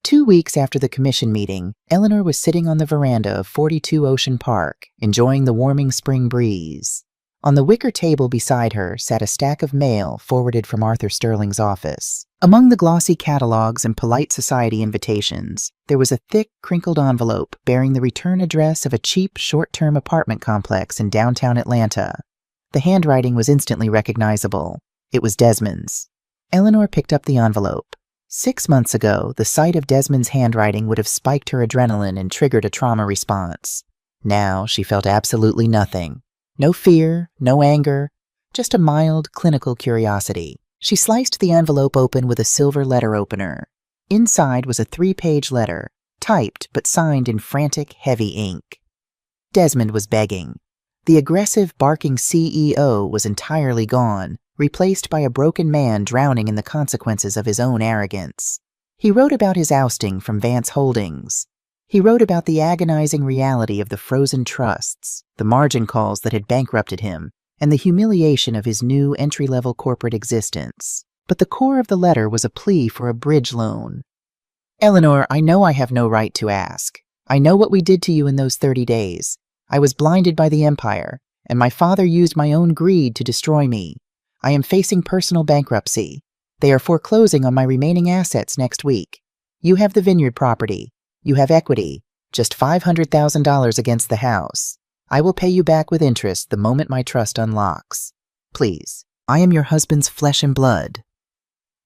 2 weeks after the commission meeting, Eleanor was sitting on the veranda of 42 Ocean Park, enjoying the warming spring breeze. On the wicker table beside her sat a stack of mail forwarded from Arthur Sterling's office. Among the glossy catalogs and polite society invitations, there was a thick, crinkled envelope bearing the return address of a cheap, short-term apartment complex in downtown Atlanta. The handwriting was instantly recognizable. It was Desmond's. Eleanor picked up the envelope. 6 months ago, the sight of Desmond's handwriting would have spiked her adrenaline and triggered a trauma response. Now she felt absolutely nothing. No fear, no anger, just a mild, clinical curiosity. She sliced the envelope open with a silver letter opener. Inside was a 3-page letter, typed but signed in frantic, heavy ink. Desmond was begging. The aggressive, barking CEO was entirely gone, replaced by a broken man drowning in the consequences of his own arrogance. He wrote about his ousting from Vance Holdings. He wrote about the agonizing reality of the frozen trusts, the margin calls that had bankrupted him, and the humiliation of his new entry-level corporate existence. But the core of the letter was a plea for a bridge loan. Eleanor, I know I have no right to ask. I know what we did to you in those 30 days. I was blinded by the empire, and my father used my own greed to destroy me. I am facing personal bankruptcy. They are foreclosing on my remaining assets next week. You have the vineyard property. You have equity. Just $500,000 against the house. I will pay you back with interest the moment my trust unlocks. Please, I am your husband's flesh and blood.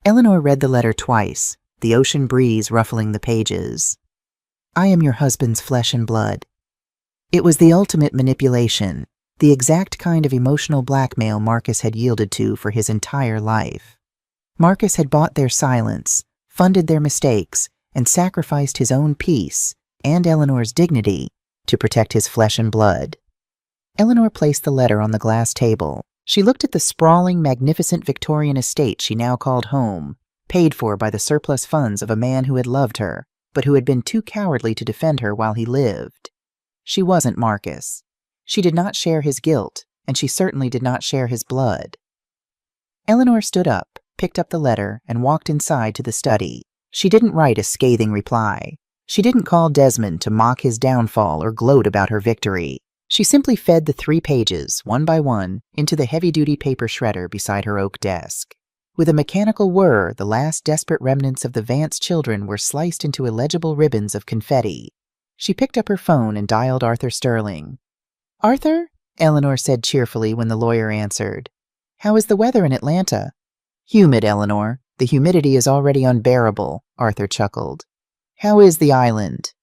Eleanor read the letter twice, the ocean breeze ruffling the pages. I am your husband's flesh and blood. It was the ultimate manipulation, the exact kind of emotional blackmail Marcus had yielded to for his entire life. Marcus had bought their silence, funded their mistakes, and sacrificed his own peace, and Eleanor's dignity, to protect his flesh and blood. Eleanor placed the letter on the glass table. She looked at the sprawling, magnificent Victorian estate she now called home, paid for by the surplus funds of a man who had loved her, but who had been too cowardly to defend her while he lived. She wasn't Marcus. She did not share his guilt, and she certainly did not share his blood. Eleanor stood up, picked up the letter, and walked inside to the study. She didn't write a scathing reply. She didn't call Desmond to mock his downfall or gloat about her victory. She simply fed the 3 pages, one by one, into the heavy-duty paper shredder beside her oak desk. With a mechanical whir, the last desperate remnants of the Vance children were sliced into illegible ribbons of confetti. She picked up her phone and dialed Arthur Sterling. "Arthur?" Eleanor said cheerfully when the lawyer answered. "How is the weather in Atlanta?" "Humid, Eleanor. The humidity is already unbearable," Arthur chuckled. "How is the island?"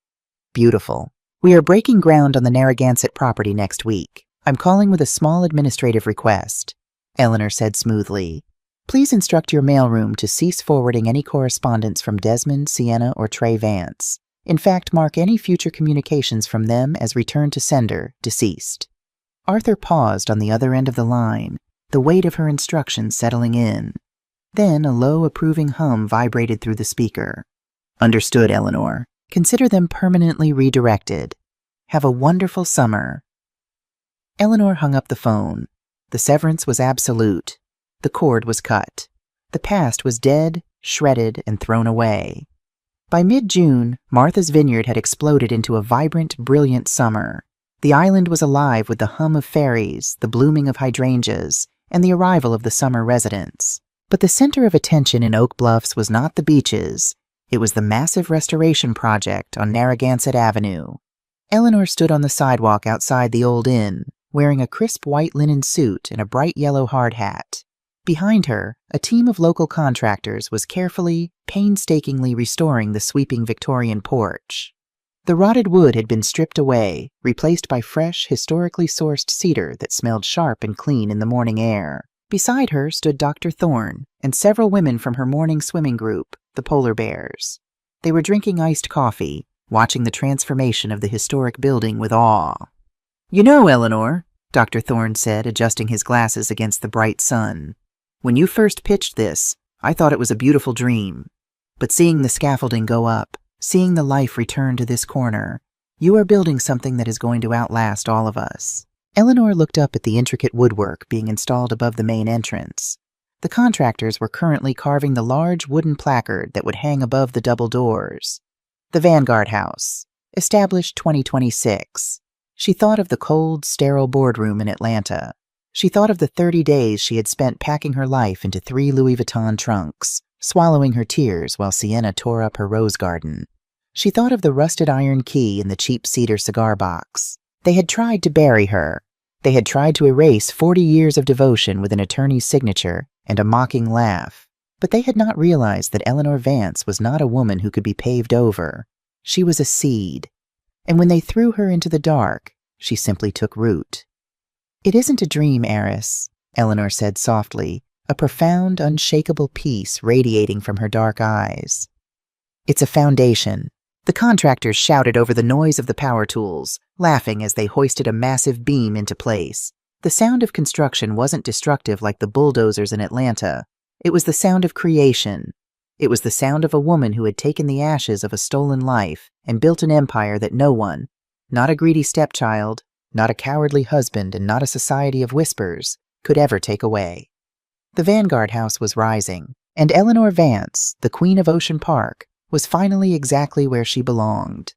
"Beautiful. We are breaking ground on the Narragansett property next week. I'm calling with a small administrative request, Eleanor said smoothly. Please instruct your mailroom to cease forwarding any correspondence from Desmond, Sienna, or Trey Vance. In fact, mark any future communications from them as returned to sender, deceased. Arthur paused on the other end of the line, the weight of her instructions settling in. Then a low, approving hum vibrated through the speaker. Understood, Eleanor. Consider them permanently redirected. Have a wonderful summer. Eleanor hung up the phone. The severance was absolute. The cord was cut. The past was dead, shredded, and thrown away. By mid-June, Martha's Vineyard had exploded into a vibrant, brilliant summer. The island was alive with the hum of fairies, the blooming of hydrangeas, and the arrival of the summer residents. But the center of attention in Oak Bluffs was not the beaches. It was the massive restoration project on Narragansett Avenue. Eleanor stood on the sidewalk outside the old inn, wearing a crisp white linen suit and a bright yellow hard hat. Behind her, a team of local contractors was carefully, painstakingly restoring the sweeping Victorian porch. The rotted wood had been stripped away, replaced by fresh, historically sourced cedar that smelled sharp and clean in the morning air. Beside her stood Dr. Thorne and several women from her morning swimming group, the Polar Bears. They were drinking iced coffee, watching the transformation of the historic building with awe. You know, Eleanor, Dr. Thorne said, adjusting his glasses against the bright sun, when you first pitched this, I thought it was a beautiful dream. But seeing the scaffolding go up, seeing the life return to this corner, you are building something that is going to outlast all of us. Eleanor looked up at the intricate woodwork being installed above the main entrance. The contractors were currently carving the large wooden placard that would hang above the double doors. The Vanguard House, established 2026. She thought of the cold, sterile boardroom in Atlanta. She thought of the 30 days she had spent packing her life into 3 Louis Vuitton trunks, swallowing her tears while Sienna tore up her rose garden. She thought of the rusted iron key in the cheap cedar cigar box. They had tried to bury her. They had tried to erase 40 years of devotion with an attorney's signature and a mocking laugh. But they had not realized that Eleanor Vance was not a woman who could be paved over. She was a seed. And when they threw her into the dark, she simply took root. It isn't a dream, Eris, Eleanor said softly, a profound, unshakable peace radiating from her dark eyes. It's a foundation. The contractors shouted over the noise of the power tools, laughing as they hoisted a massive beam into place. The sound of construction wasn't destructive like the bulldozers in Atlanta. It was the sound of creation. It was the sound of a woman who had taken the ashes of a stolen life and built an empire that no one, not a greedy stepchild, not a cowardly husband, and not a society of whispers, could ever take away. The Vanguard House was rising, and Eleanor Vance, the Queen of Ocean Park, was finally exactly where she belonged.